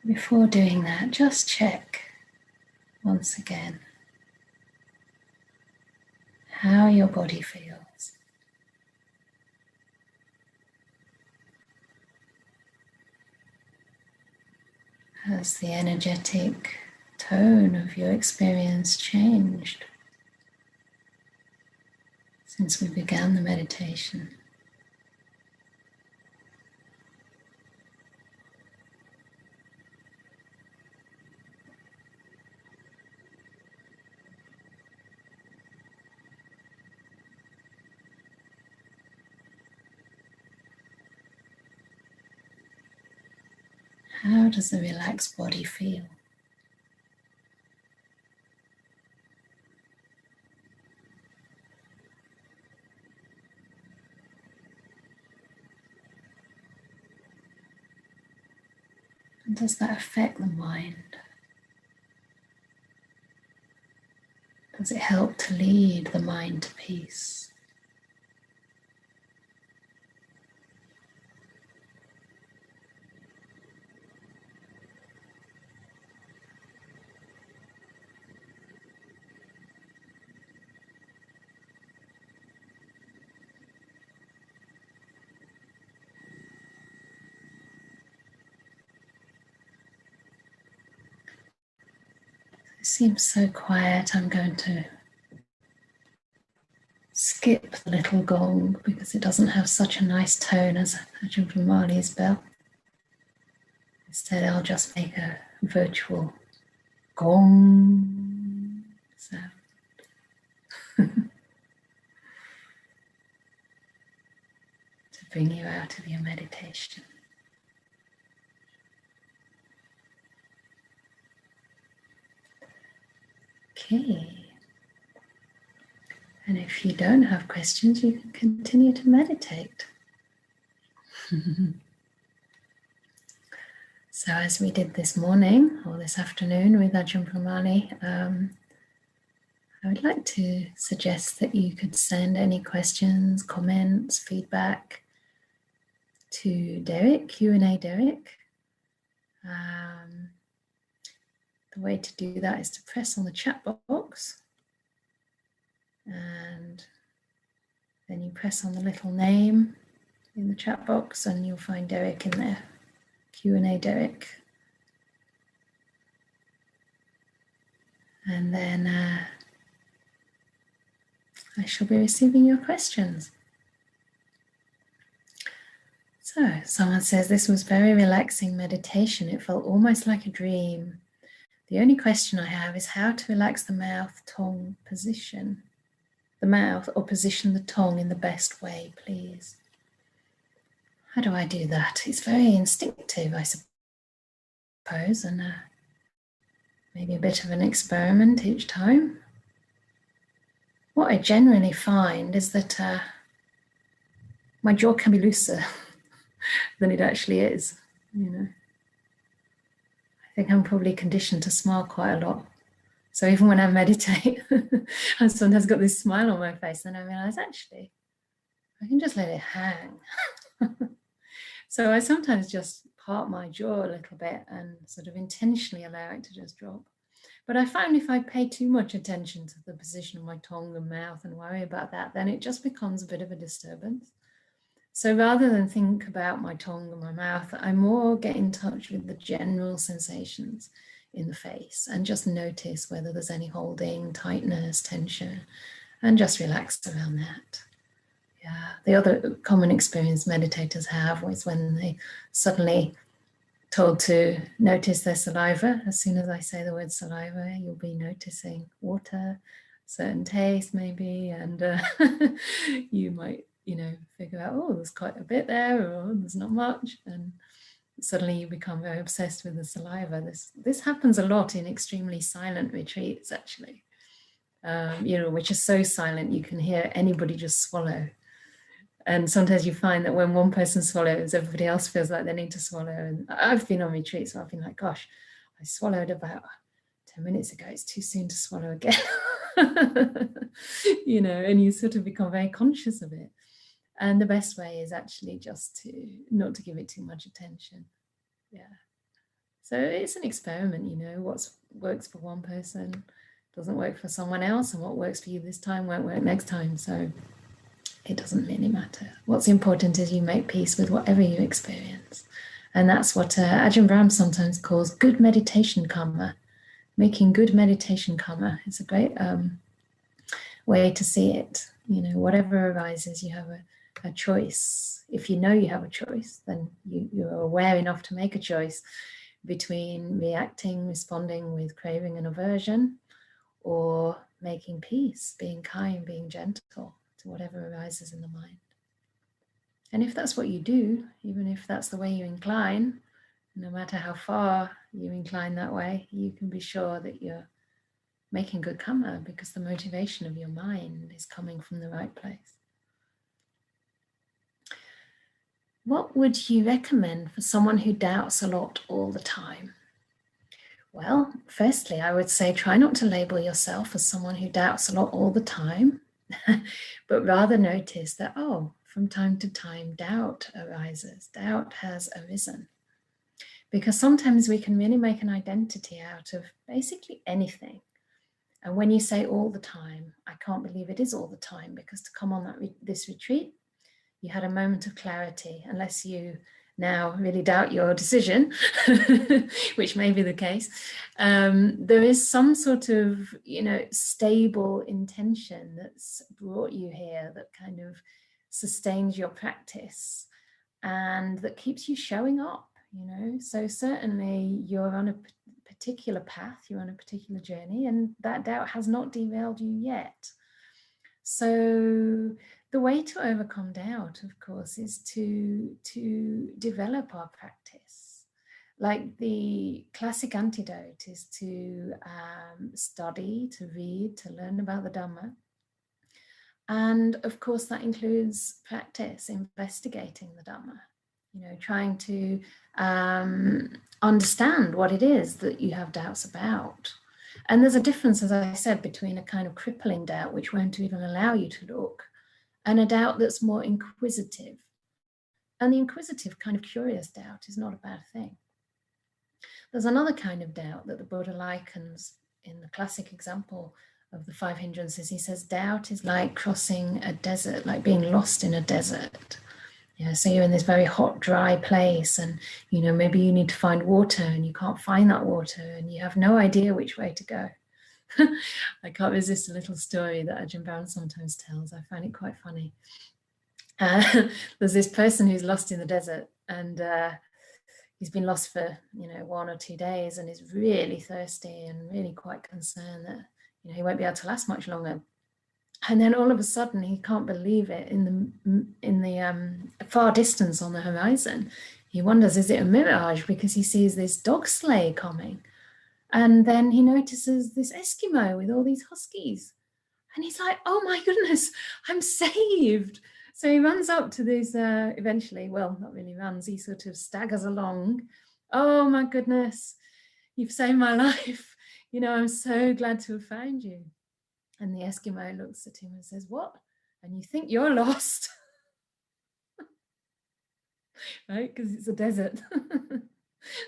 Before doing that, just check once again how your body feels. Has the energetic tone of your experience changed since we began the meditation? How does the relaxed body feel? And does that affect the mind? Does it help to lead the mind to peace? It seems so quiet. I'm going to skip the little gong because it doesn't have such a nice tone as Ajahn Brahmani's bell. Instead, I'll just make a virtual gong sound. To bring you out of your meditation. Okay. And if you don't have questions, you can continue to meditate. So as we did this morning or this afternoon with Ajahn Brahmani, I would like to suggest that you could send any questions, comments, feedback to Derek, Q&A Derek. The way to do that is to press on the chat box. And then you press on the little name in the chat box and you'll find Derek in there. Q&A Derek. And then I shall be receiving your questions. So someone says, this was very relaxing meditation. It felt almost like a dream. The only question I have is how to relax the mouth, tongue position. The mouth or position the tongue in the best way, please. How do I do that? It's very instinctive, I suppose, and maybe a bit of an experiment each time. What I generally find is that my jaw can be looser than it actually is, you know. I think I'm probably conditioned to smile quite a lot. So even when I meditate, I sometimes got this smile on my face, and I realize actually, I can just let it hang. So I sometimes just part my jaw a little bit and sort of intentionally allow it to just drop. But I found if I pay too much attention to the position of my tongue and mouth and worry about that, then it just becomes a bit of a disturbance. So rather than think about my tongue and my mouth, I more get in touch with the general sensations in the face and just notice whether there's any holding, tightness, tension, and just relax around that. Yeah, the other common experience meditators have is when they suddenly told to notice their saliva. As soon as I say the word saliva, you'll be noticing water, certain taste maybe, and you might, figure out, oh, there's quite a bit there, or there's not much, and suddenly you become very obsessed with the saliva. This happens a lot in extremely silent retreats, actually, which are so silent you can hear anybody just swallow. And sometimes you find that when one person swallows, everybody else feels like they need to swallow. And I've been on retreats where I've been like, gosh, I swallowed about 10 minutes ago. It's too soon to swallow again. you know, and you sort of become very conscious of it. And the best way is actually just to not to give it too much attention. Yeah. So it's an experiment, you know, what works for one person doesn't work for someone else, and what works for you this time won't work next time. So it doesn't really matter. What's important is you make peace with whatever you experience. And that's what Ajahn Brahm sometimes calls good meditation karma. Making good meditation karma is a great way to see it. You know, whatever arises, you have a choice. If you know you have a choice, then you're aware enough to make a choice between reacting, responding with craving and aversion, or making peace, being kind, being gentle to whatever arises in the mind. And if that's what you do, even if that's the way you incline, no matter how far you incline that way, you can be sure that you're making good karma, because the motivation of your mind is coming from the right place. What would you recommend for someone who doubts a lot all the time? Well, firstly, I would say try not to label yourself as someone who doubts a lot all the time, but rather notice that, oh, from time to time, doubt arises. Doubt has arisen. Because sometimes we can really make an identity out of basically anything. And when you say all the time, I can't believe it is all the time, because to come on this retreat, you had a moment of clarity, unless you now really doubt your decision, which may be the case. There is some sort of, you know, stable intention that's brought you here, that kind of sustains your practice and that keeps you showing up, you know. So certainly you're on a particular path, you're on a particular journey, and that doubt has not derailed you yet. So the way to overcome doubt, of course, is to develop our practice. Like the classic antidote is to study, to read, to learn about the Dhamma. And of course, that includes practice, investigating the Dhamma, you know, trying to understand what it is that you have doubts about. And there's a difference, as I said, between a kind of crippling doubt, which won't even allow you to look, and a doubt that's more inquisitive. And the inquisitive kind of curious doubt is not a bad thing. There's another kind of doubt that the Buddha likens in the classic example of the 5 hindrances. He says doubt is like crossing a desert, like being lost in a desert. Yeah, so you're in this very hot, dry place, and you know, maybe you need to find water and you can't find that water and you have no idea which way to go. I can't resist a little story that Ajahn Brahm sometimes tells. I find it quite funny. There's this person who's lost in the desert, and he's been lost for, you know, 1 or 2 days, and is really thirsty and really quite concerned that, you know, he won't be able to last much longer. And then all of a sudden, he can't believe it. In the far distance on the horizon, he wonders, is it a mirage? Because he sees this dog sleigh coming. And then he notices this Eskimo with all these huskies. And he's like, oh my goodness, I'm saved. So he runs up to this, eventually, well, not really runs, he sort of staggers along. Oh my goodness, you've saved my life. You know, I'm so glad to have found you. And the Eskimo looks at him and says, what? And you think you're lost? Right? Because it's a desert.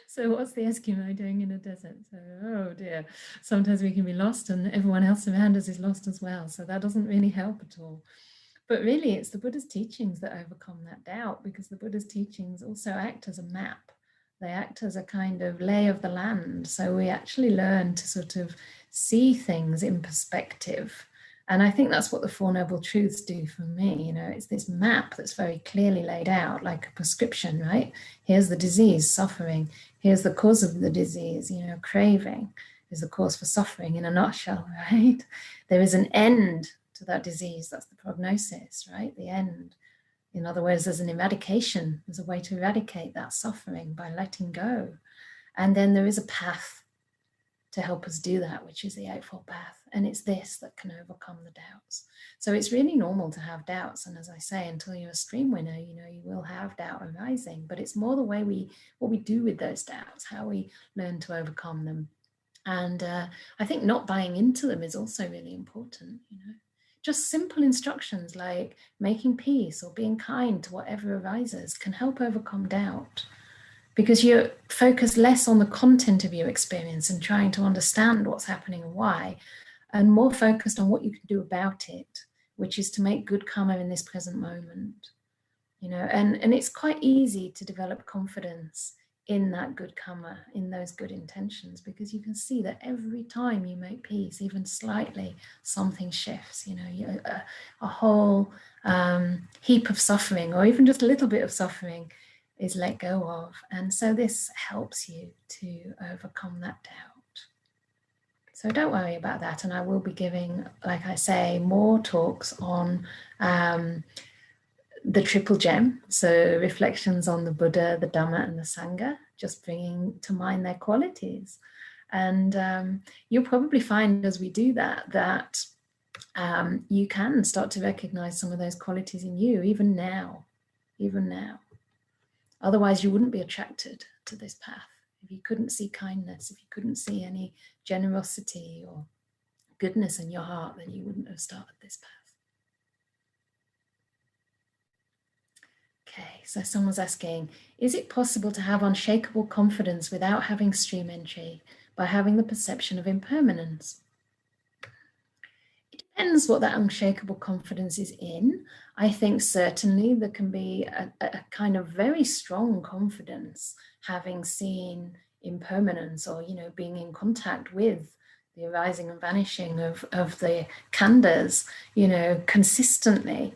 So what's the Eskimo doing in a desert? So, oh dear, sometimes we can be lost and everyone else around us is lost as well. So that doesn't really help at all. But really, it's the Buddha's teachings that overcome that doubt, because the Buddha's teachings also act as a map. They act as a kind of lay of the land. So we actually learn to sort of see things in perspective. And I think that's what the Four Noble Truths do for me. You know, it's this map that's very clearly laid out, like a prescription, right? Here's the disease, suffering. Here's the cause of the disease, you know, craving is the cause for suffering in a nutshell, right? There is an end to that disease. That's the prognosis, right? The end. In other words, there's an eradication. There's a way to eradicate that suffering by letting go. And then there is a path to help us do that, which is the Eightfold Path. And it's this that can overcome the doubts. So it's really normal to have doubts. And as I say, until you're a stream winner, you know, you will have doubt arising. But it's more the way what we do with those doubts, how we learn to overcome them. And I think not buying into them is also really important, you know. Just simple instructions like making peace or being kind to whatever arises can help overcome doubt, because you focus less on the content of your experience and trying to understand what's happening and why, and more focused on what you can do about it, which is to make good karma in this present moment. You know, and it's quite easy to develop confidence in that good karma, in those good intentions, because you can see that every time you make peace, even slightly, something shifts. You know, a whole heap of suffering, or even just a little bit of suffering, is let go of. And so this helps you to overcome that doubt. So don't worry about that. And I will be giving, like I say, more talks on the triple gem, so reflections on the Buddha, the Dhamma, and the Sangha, just bringing to mind their qualities. And you'll probably find as we do that you can start to recognize some of those qualities in you, even now. Otherwise, you wouldn't be attracted to this path. If you couldn't see kindness, if you couldn't see any generosity or goodness in your heart, then you wouldn't have started this path. Okay, so someone's asking, is it possible to have unshakable confidence without having stream entry, by having the perception of impermanence? It depends what that unshakable confidence is in. I think certainly there can be a kind of very strong confidence having seen impermanence, or, you know, being in contact with the arising and vanishing of the khandas, you know, consistently.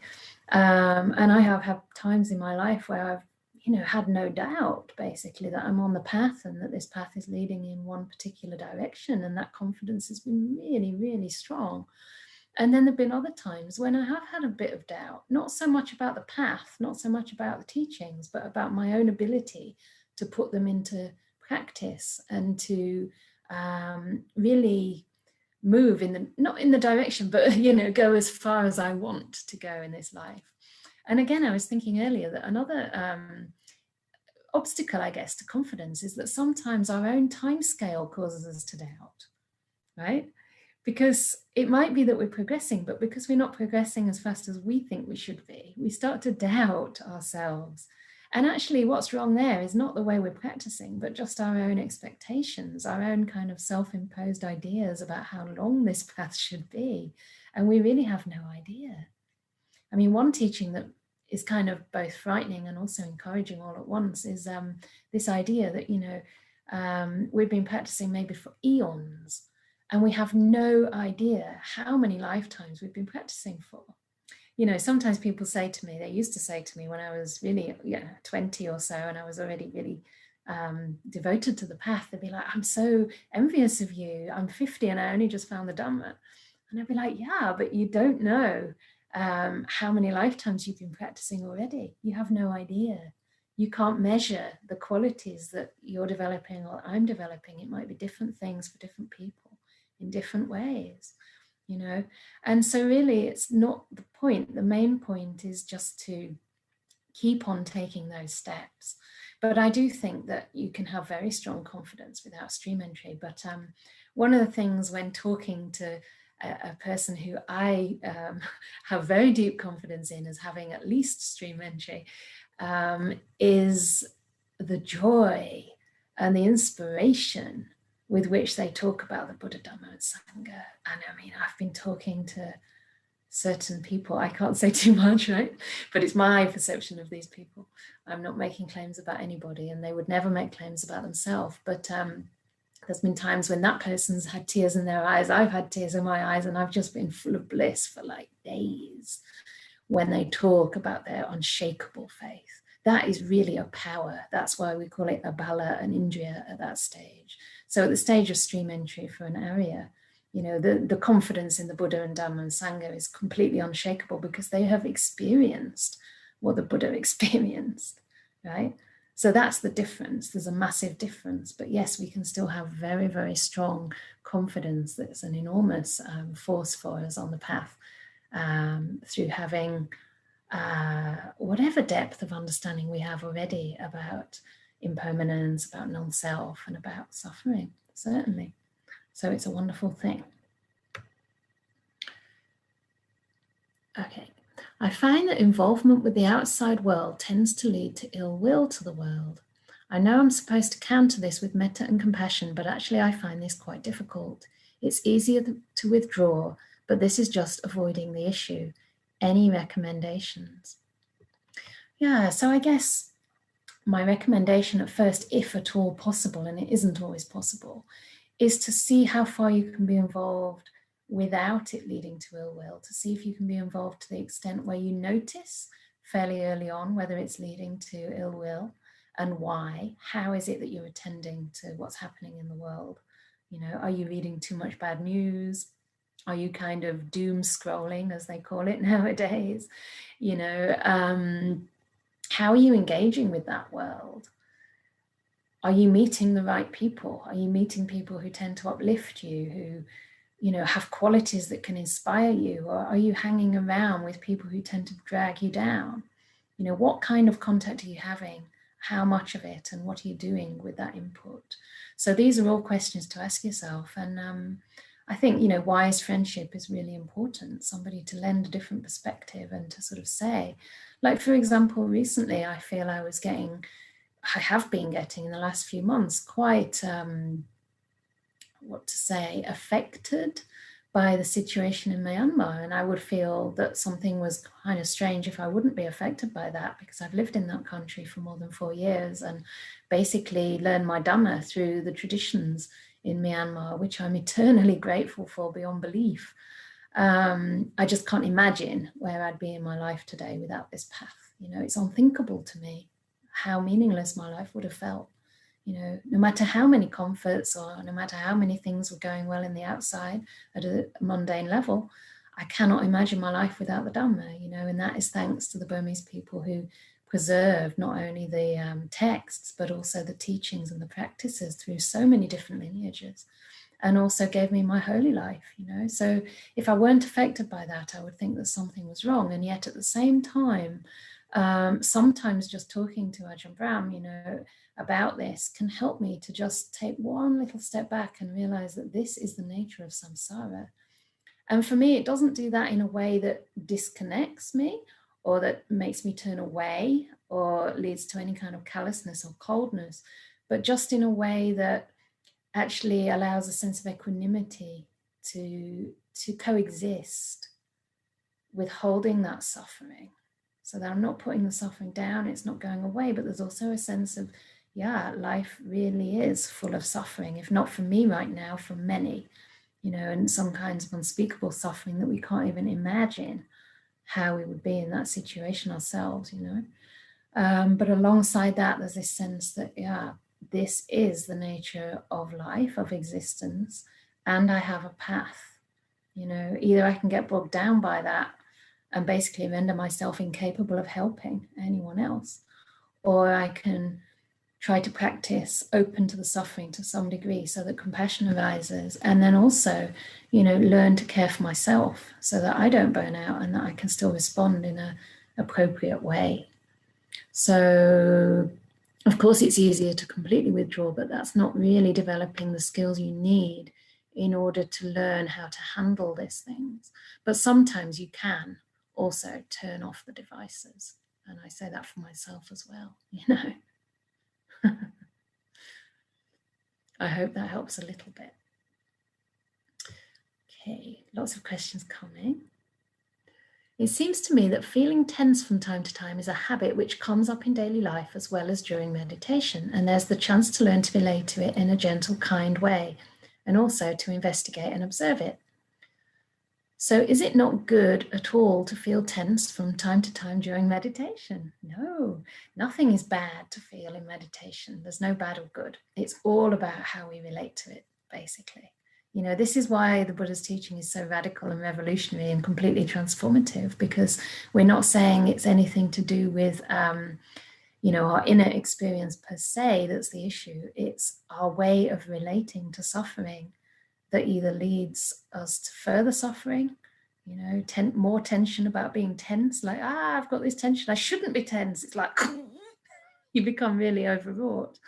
And I have had times in my life where I've, you know, had no doubt basically that I'm on the path and that this path is leading in one particular direction, and that confidence has been really, really strong. And then there've been other times when I have had a bit of doubt, not so much about the path, not so much about the teachings, but about my own ability to put them into practice and to really move in the, not in the direction, but, you know, go as far as I want to go in this life. And again, I was thinking earlier that another obstacle, I guess, to confidence is that sometimes our own time scale causes us to doubt, right? Because it might be that we're progressing, but because we're not progressing as fast as we think we should be, we start to doubt ourselves. And actually what's wrong there is not the way we're practicing, but just our own expectations, our own kind of self-imposed ideas about how long this path should be. And we really have no idea. I mean, one teaching that is kind of both frightening and also encouraging all at once is this idea that, you know, we've been practicing maybe for eons, and we have no idea how many lifetimes we've been practicing for. You know, sometimes people say to me, they used to say to me when I was really, 20 or so, and I was already really devoted to the path, they'd be like, I'm so envious of you. I'm 50 and I only just found the Dhamma. And I'd be like, yeah, but you don't know how many lifetimes you've been practicing already. You have no idea. You can't measure the qualities that you're developing or I'm developing. It might be different things for different people in different ways. You know, and so really it's not the point. The main point is just to keep on taking those steps. But I do think that you can have very strong confidence without stream entry. But one of the things when talking to a person who I have very deep confidence in as having at least stream entry is the joy and the inspiration with which they talk about the Buddha, Dhamma, and Sangha. And I mean, I've been talking to certain people, I can't say too much, right? But it's my perception of these people. I'm not making claims about anybody, and they would never make claims about themselves. But there's been times when that person's had tears in their eyes, I've had tears in my eyes, and I've just been full of bliss for like days when they talk about their unshakable faith. That is really a power. That's why we call it a bala, an indriya at that stage. So at the stage of stream entry for an Arya, you know, the confidence in the Buddha and Dhamma and Sangha is completely unshakable because they have experienced what the Buddha experienced, right? So that's the difference. There's a massive difference. But yes, we can still have very, very strong confidence. That's an enormous force for us on the path through having whatever depth of understanding we have already about impermanence, about non-self, and about suffering, certainly. So it's a wonderful thing. Okay. I find that involvement with the outside world tends to lead to ill will to the world. I know I'm supposed to counter this with metta and compassion, but actually I find this quite difficult. It's easier to withdraw, but this is just avoiding the issue. Any recommendations? Yeah, so I guess my recommendation at first, if at all possible, and it isn't always possible, is to see how far you can be involved without it leading to ill will, to see if you can be involved to the extent where you notice fairly early on whether it's leading to ill will and why. How is it that you're attending to what's happening in the world? You know, are you reading too much bad news? Are you kind of doom scrolling, as they call it nowadays? You know, how are you engaging with that world? Are you meeting the right people? Are you meeting people who tend to uplift you, who, you know, have qualities that can inspire you? Or are you hanging around with people who tend to drag you down? You know, what kind of contact are you having? How much of it? And what are you doing with that input? So these are all questions to ask yourself. And I think, you know, wise friendship is really important. Somebody to lend a different perspective and to sort of say, like, for example, recently I feel I have been getting in the last few months quite, affected by the situation in Myanmar. And I would feel that something was kind of strange if I wouldn't be affected by that, because I've lived in that country for more than 4 years and basically learned my Dhamma through the traditions in Myanmar, which I'm eternally grateful for beyond belief. I just can't imagine where I'd be in my life today without this path. You know, it's unthinkable to me how meaningless my life would have felt. You know, no matter how many comforts or no matter how many things were going well in the outside at a mundane level, I cannot imagine my life without the Dhamma, you know, and that is thanks to the Burmese people who preserved not only the texts, but also the teachings and the practices through so many different lineages, and also gave me my holy life, you know. So if I weren't affected by that, I would think that something was wrong. And yet at the same time, sometimes just talking to Ajahn Brahm, you know, about this can help me to just take one little step back and realize that this is the nature of samsara. And for me, it doesn't do that in a way that disconnects me or that makes me turn away or leads to any kind of callousness or coldness, but just in a way that actually allows a sense of equanimity to coexist with holding that suffering, so that I'm not putting the suffering down, it's not going away, but there's also a sense of, yeah, life really is full of suffering, if not for me right now, for many, you know, and some kinds of unspeakable suffering that we can't even imagine how we would be in that situation ourselves, you know. But alongside that, there's this sense that, yeah, this is the nature of life, of existence, and I have a path. You know, either I can get bogged down by that and basically render myself incapable of helping anyone else, or I can try to practice open to the suffering to some degree so that compassion arises, and then also, you know, learn to care for myself so that I don't burn out and that I can still respond in an appropriate way. So, of course, it's easier to completely withdraw, but that's not really developing the skills you need in order to learn how to handle these things. But sometimes you can also turn off the devices. And I say that for myself as well, you know. I hope that helps a little bit. Okay, lots of questions coming. It seems to me that feeling tense from time to time is a habit which comes up in daily life as well as during meditation, and there's the chance to learn to relate to it in a gentle, kind way, and also to investigate and observe it. So is it not good at all to feel tense from time to time during meditation? No, nothing is bad to feel in meditation. There's no bad or good. It's all about how we relate to it, basically. You know, this is why the Buddha's teaching is so radical and revolutionary and completely transformative, because we're not saying it's anything to do with, you know, our inner experience per se that's the issue. It's our way of relating to suffering that either leads us to further suffering, you know, more tension about being tense, like, I've got this tension, I shouldn't be tense. It's like, you become really overwrought.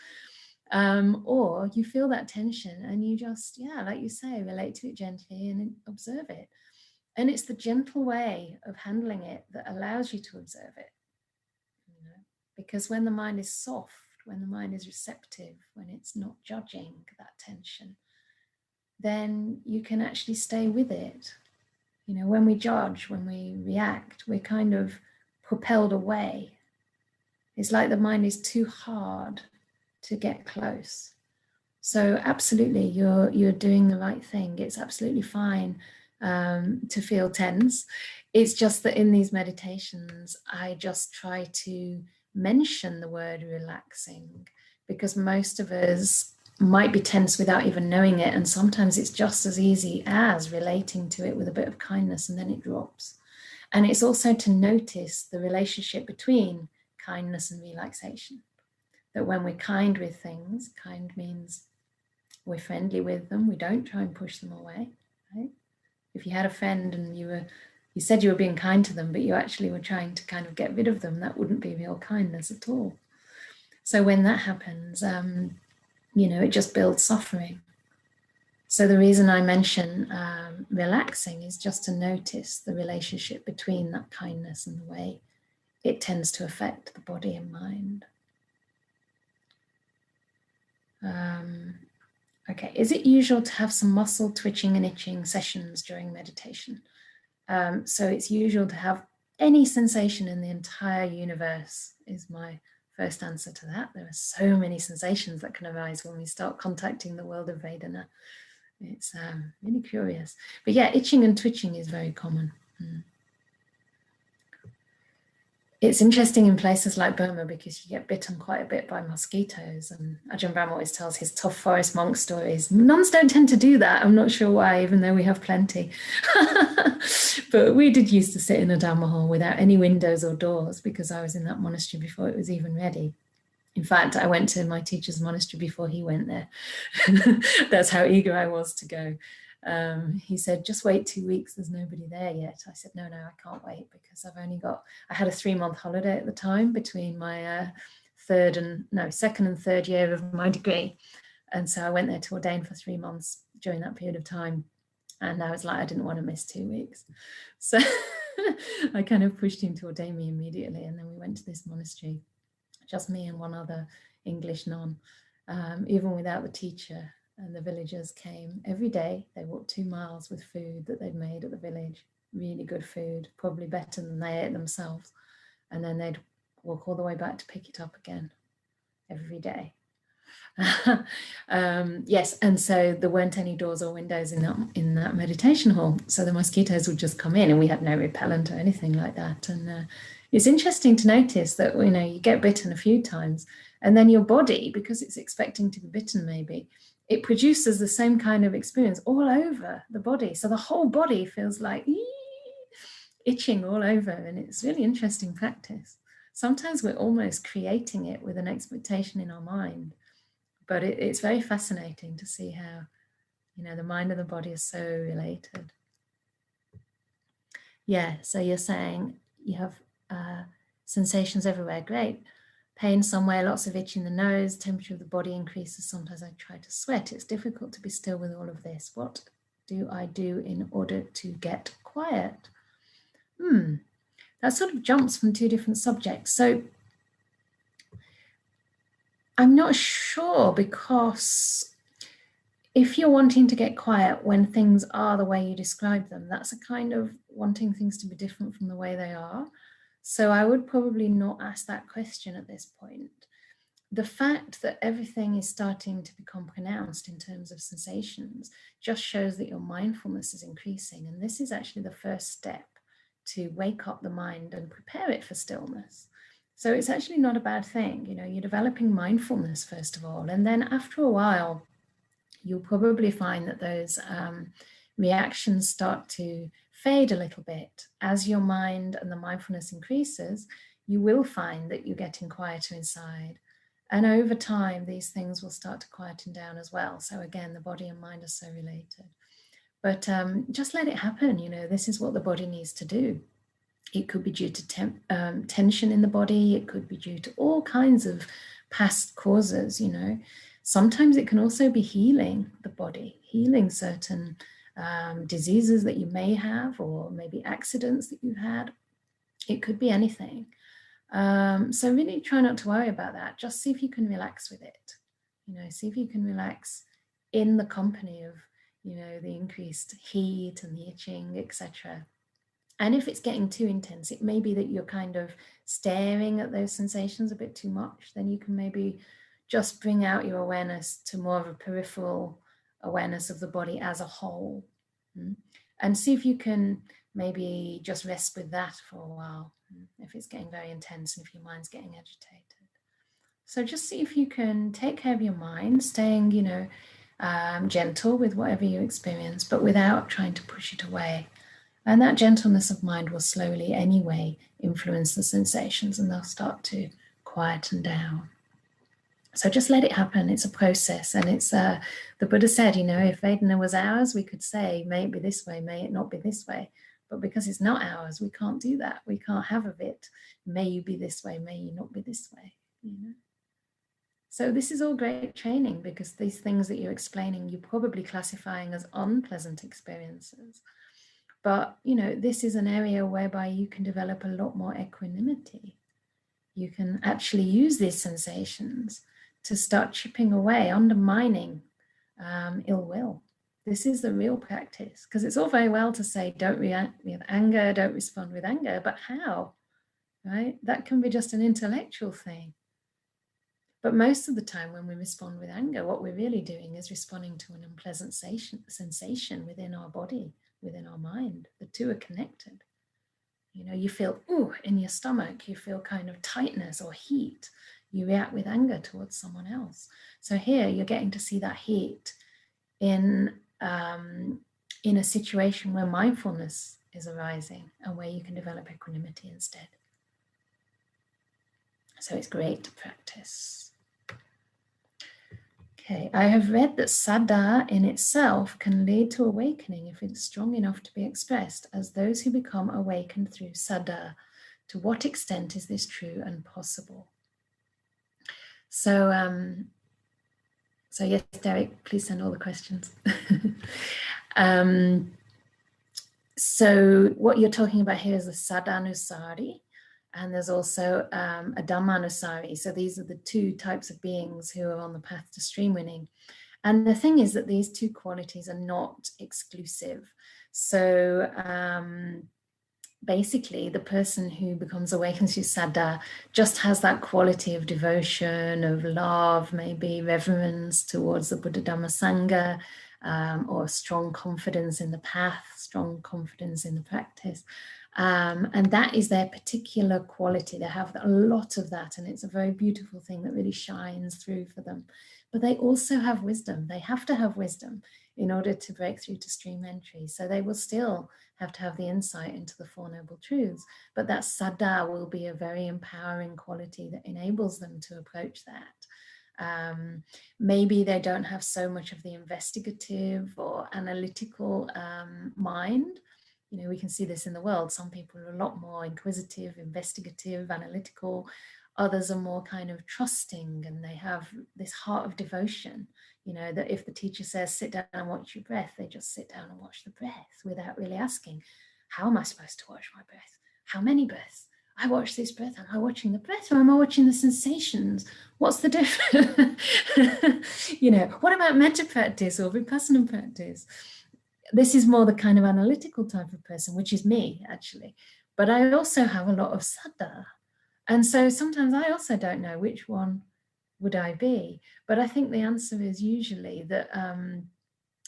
Or you feel that tension and you just, yeah, like you say, relate to it gently and observe it. And it's the gentle way of handling it that allows you to observe it. You know? Because when the mind is soft, when the mind is receptive, when it's not judging that tension, then you can actually stay with it. You know, when we judge, when we react, we're kind of propelled away. It's like the mind is too hard to get close. So absolutely, you're doing the right thing. It's absolutely fine to feel tense. It's just that in these meditations, I just try to mention the word relaxing, because most of us might be tense without even knowing it. And sometimes it's just as easy as relating to it with a bit of kindness, and then it drops. And it's also to notice the relationship between kindness and relaxation. That when we're kind with things, kind means we're friendly with them. We don't try and push them away, right? If you had a friend and you said you were being kind to them, but you actually were trying to kind of get rid of them, that wouldn't be real kindness at all. So when that happens, you know, it just builds suffering. So the reason I mention relaxing is just to notice the relationship between that kindness and the way it tends to affect the body and mind. Okay, is it usual to have some muscle twitching and itching sessions during meditation? So it's usual to have any sensation in the entire universe is my first answer to that. There are so many sensations that can arise when we start contacting the world of Vedana. It's really curious. But yeah, itching and twitching is very common. It's interesting in places like Burma because you get bitten quite a bit by mosquitoes, and Ajahn Brahm always tells his tough forest monk stories. Nuns don't tend to do that. I'm not sure why, even though we have plenty. But we did used to sit in a Dhamma hall without any windows or doors because I was in that monastery before it was even ready. In fact, I went to my teacher's monastery before he went there. That's how eager I was to go. He said, just wait 2 weeks, there's nobody there yet. I said, no, I can't wait because I had a 3-month holiday at the time between my second and third year of my degree. And so I went there to ordain for 3 months during that period of time. And I was like, I didn't want to miss 2 weeks. So I kind of pushed him to ordain me immediately. And then we went to this monastery, just me and one other English nun, even without the teacher. And the villagers came every day. They walked 2 miles with food that they'd made at the village. Really good food, probably better than they ate themselves. And then they'd walk all the way back to pick it up again every day. Yes, and so there weren't any doors or windows in that meditation hall. So the mosquitoes would just come in, and we had no repellent or anything like that. And it's interesting to notice that, you know, you get bitten a few times, and then your body, because it's expecting to be bitten maybe, it produces the same kind of experience all over the body. So the whole body feels like itching all over, and it's really interesting practice. Sometimes we're almost creating it with an expectation in our mind, but it's very fascinating to see how, you know, the mind and the body are so related. Yeah, so you're saying you have sensations everywhere. Great. Pain somewhere, lots of itch in the nose, temperature of the body increases. Sometimes I try to sweat. It's difficult to be still with all of this. What do I do in order to get quiet? That sort of jumps from 2 different subjects. So I'm not sure, because if you're wanting to get quiet when things are the way you describe them, that's a kind of wanting things to be different from the way they are. So I would probably not ask that question at this point. The fact that everything is starting to become pronounced in terms of sensations just shows that your mindfulness is increasing. And this is actually the first step to wake up the mind and prepare it for stillness. So it's actually not a bad thing. You know, you're developing mindfulness first of all, and then after a while, you'll probably find that those reactions start to fade a little bit. As your mind and the mindfulness increases, you will find that you're getting quieter inside. And over time, these things will start to quieten down as well. So again, the body and mind are so related. But just let it happen. You know, this is what the body needs to do. It could be due to tension in the body. It could be due to all kinds of past causes, you know. Sometimes it can also be healing the body, healing certain diseases that you may have, or maybe accidents that you've had. It could be anything. So really try not to worry about that. Just see if you can relax with it. See if you can relax in the company of, the increased heat and the itching, etc. And if it's getting too intense, it may be that you're kind of staring at those sensations a bit too much. Then you can maybe just bring out your awareness to more of a peripheral awareness of the body as a whole. And see if you can maybe just rest with that for a while, if it's getting very intense and if your mind's getting agitated. So just see if you can take care of your mind, staying, gentle with whatever you experience, but without trying to push it away. And that gentleness of mind will slowly anyway influence the sensations, and they'll start to quieten down. So just let it happen. It's a process. And it's, the Buddha said, if Vedana was ours, we could say, may it be this way, may it not be this way. But because it's not ours, we can't do that. We can't have of it. May you be this way, may you not be this way. So this is all great training, because these things that you're explaining, you're probably classifying as unpleasant experiences. But, this is an area whereby you can develop a lot more equanimity. You can actually use these sensations to start chipping away, undermining ill will. This is the real practice, because it's all very well to say, don't react with anger, don't respond with anger, but how, right? That can be just an intellectual thing. But most of the time when we respond with anger, what we're really doing is responding to an unpleasant sensation within our body, within our mind. The two are connected. You feel, ooh, in your stomach, you feel kind of tightness or heat. You react with anger towards someone else. So here you're getting to see that heat in a situation where mindfulness is arising and where you can develop equanimity instead. So it's great to practice. Okay, I have read that saddhā in itself can lead to awakening if it's strong enough to be expressed as those who become awakened through saddhā. To what extent is this true and possible? So yes, Derek, please send all the questions. So what you're talking about here is the saddhanusari, and there's also a dhammanusari. So these are the two types of beings who are on the path to stream winning. And the thing is that these two qualities are not exclusive. So basically, the person who becomes awakened through saddhā just has that quality of devotion, of love, maybe reverence towards the Buddha Dhamma Sangha, or strong confidence in the path, strong confidence in the practice. And that is their particular quality. They have a lot of that, and it's a very beautiful thing that really shines through for them. But they also have wisdom. They have to have wisdom in order to break through to stream entry. So they will still have to have the insight into the Four Noble Truths. But that saddhā will be a very empowering quality that enables them to approach that. Maybe they don't have so much of the investigative or analytical mind. We can see this in the world. Some people are a lot more inquisitive, investigative, analytical. Others are more kind of trusting, and they have this heart of devotion, that if the teacher says, sit down and watch your breath, they just sit down and watch the breath without really asking, how am I supposed to watch my breath? How many breaths? I watch this breath. Am I watching the breath, or am I watching the sensations? What's the difference? What about metta practice or vipassana practice? This is more the kind of analytical type of person, which is me, actually. But I also have a lot of saddhā. And so sometimes I also don't know which one would I be. But I think the answer is usually that,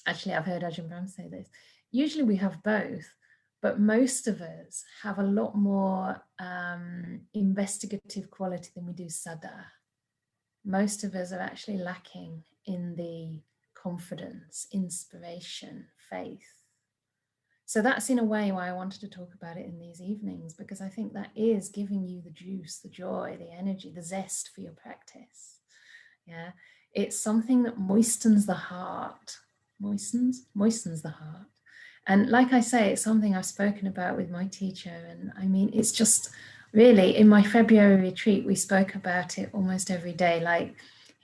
actually, I've heard Ajahn Brahm say this. Usually we have both, but most of us have a lot more investigative quality than we do saddhā. Most of us are actually lacking in the confidence, inspiration, faith. So that's in a way why I wanted to talk about it in these evenings, because I think that is giving you the juice, the joy, the energy, the zest for your practice. Yeah, it's something that moistens the heart, moistens the heart. And like I say, it's something I've spoken about with my teacher. And I mean, it's just really, in my February retreat, we spoke about it almost every day. Like,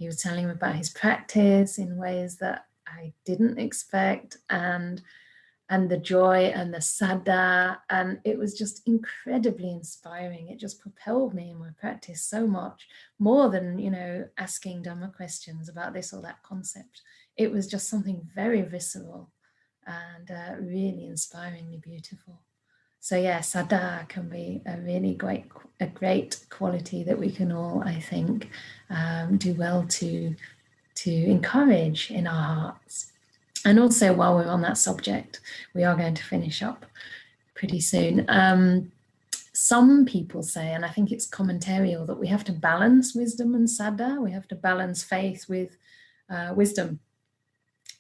He was telling me about his practice in ways that I didn't expect, and the joy and the saddhā, and it was just incredibly inspiring. It just propelled me in my practice so much more than, you know, asking Dhamma questions about this or that concept. It was just something very visceral and really inspiringly beautiful. So yeah, saddhā can be a really great quality that we can all, I think, do well to encourage in our hearts. And also, while we're on that subject, we are going to finish up pretty soon. Some people say, and I think it's commentarial, that we have to balance wisdom and saddhā. We have to balance faith with wisdom.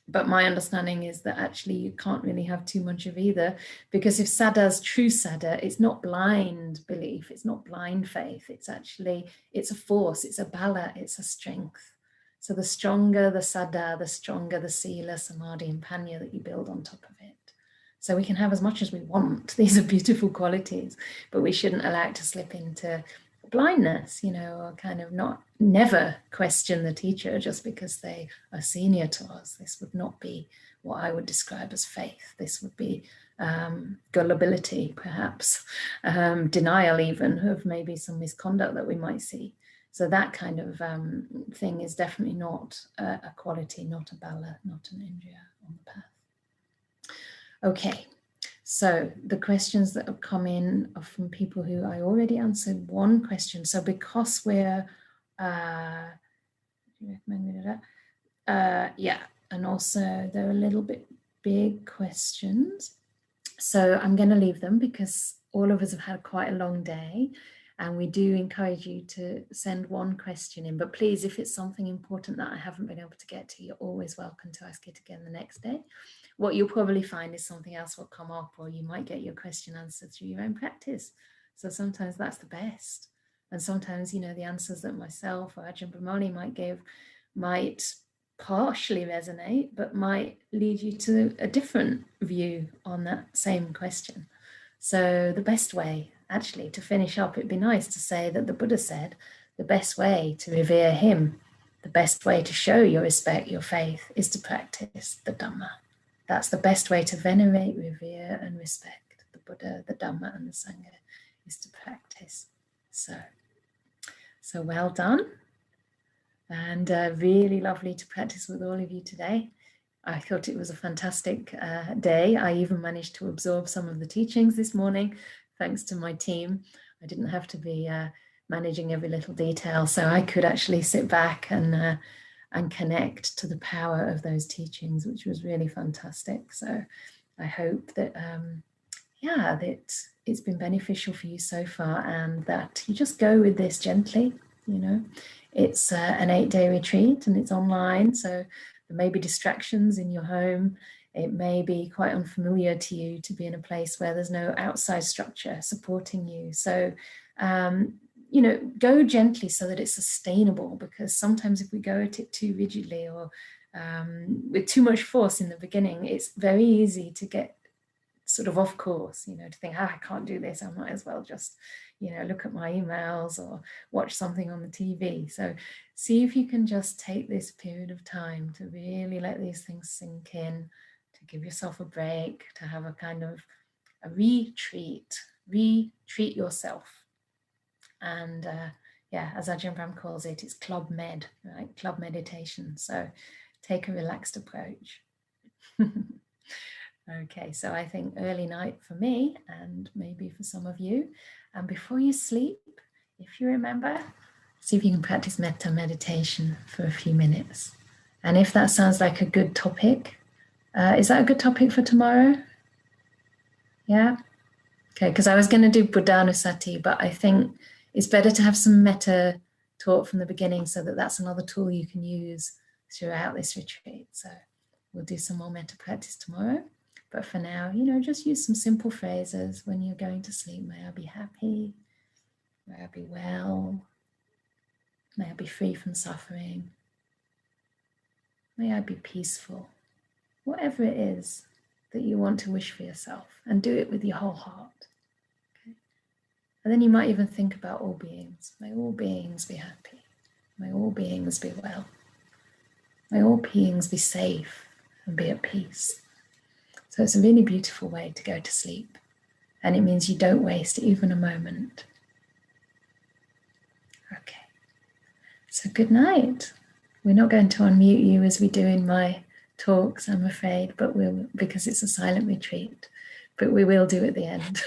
But my understanding is that actually you can't really have too much of either, because if saddha's true saddhā, it's not blind belief, it's not blind faith, it's actually, it's a force, it's a bala, it's a strength. So the stronger the saddhā, the stronger the sila, samādhi and paññā that you build on top of it. So we can have as much as we want. These are beautiful qualities, but we shouldn't allow it to slip into blindness, you know, or kind of never question the teacher just because they are senior to us. This would not be what I would describe as faith. This would be gullibility, perhaps, denial even of maybe some misconduct that we might see. So that kind of thing is definitely not a quality, not a bala, not an indriya on the path. Okay, so the questions that have come in are from people who I already answered one question. So because we're, yeah, and also they're a little bit big questions. So I'm going to leave them because all of us have had quite a long day. And we do encourage you to send one question in, but please, if it's something important that I haven't been able to get to, you're always welcome to ask it again the next day. What you'll probably find is something else will come up, or you might get your question answered through your own practice. So sometimes that's the best. And sometimes, you know, the answers that myself or Ajahn Brahmani might give might partially resonate, but might lead you to a different view on that same question. So the best way, actually, to finish up, it'd be nice to say that the Buddha said the best way to revere him, the best way to show your respect, your faith, is to practice the Dhamma. That's the best way to venerate, revere, and respect the Buddha, the Dhamma, and the Sangha, is to practice. So well done. And really lovely to practice with all of you today. I thought it was a fantastic day. I even managed to absorb some of the teachings this morning, thanks to my team. I didn't have to be managing every little detail, so I could actually sit back and connect to the power of those teachings, which was really fantastic. So I hope that, that it's been beneficial for you so far, and that you just go with this gently. You know, it's an 8-day retreat and it's online, so there may be distractions in your home. It may be quite unfamiliar to you to be in a place where there's no outside structure supporting you. So, go gently so that it's sustainable, because sometimes if we go at it too rigidly or with too much force in the beginning, it's very easy to get sort of off course, to think, I can't do this. I might as well just, look at my emails or watch something on the TV. So see if you can just take this period of time to really let these things sink in, to give yourself a break, to have a kind of a retreat yourself. And as Ajahn Brahm calls it, it's club med, right? Club meditation. So take a relaxed approach. Okay, so I think early night for me, and maybe for some of you. And before you sleep, if you remember, see if you can practice metta meditation for a few minutes. And if that sounds like a good topic, is that a good topic for tomorrow? Yeah? Okay, because I was going to do buddhanusati, but I think it's better to have some metta taught from the beginning, so that that's another tool you can use throughout this retreat. So we'll do some more metta practice tomorrow. But for now, just use some simple phrases when you're going to sleep. May I be happy. May I be well. May I be free from suffering. May I be peaceful. Whatever it is that you want to wish for yourself, and do it with your whole heart. Okay? And then you might even think about all beings. May all beings be happy. May all beings be well. May all beings be safe and be at peace. So it's a really beautiful way to go to sleep. And it means you don't waste even a moment. Okay. So good night. We're not going to unmute you as we do in my talks, I'm afraid, but because it's a silent retreat. But we will do at the end.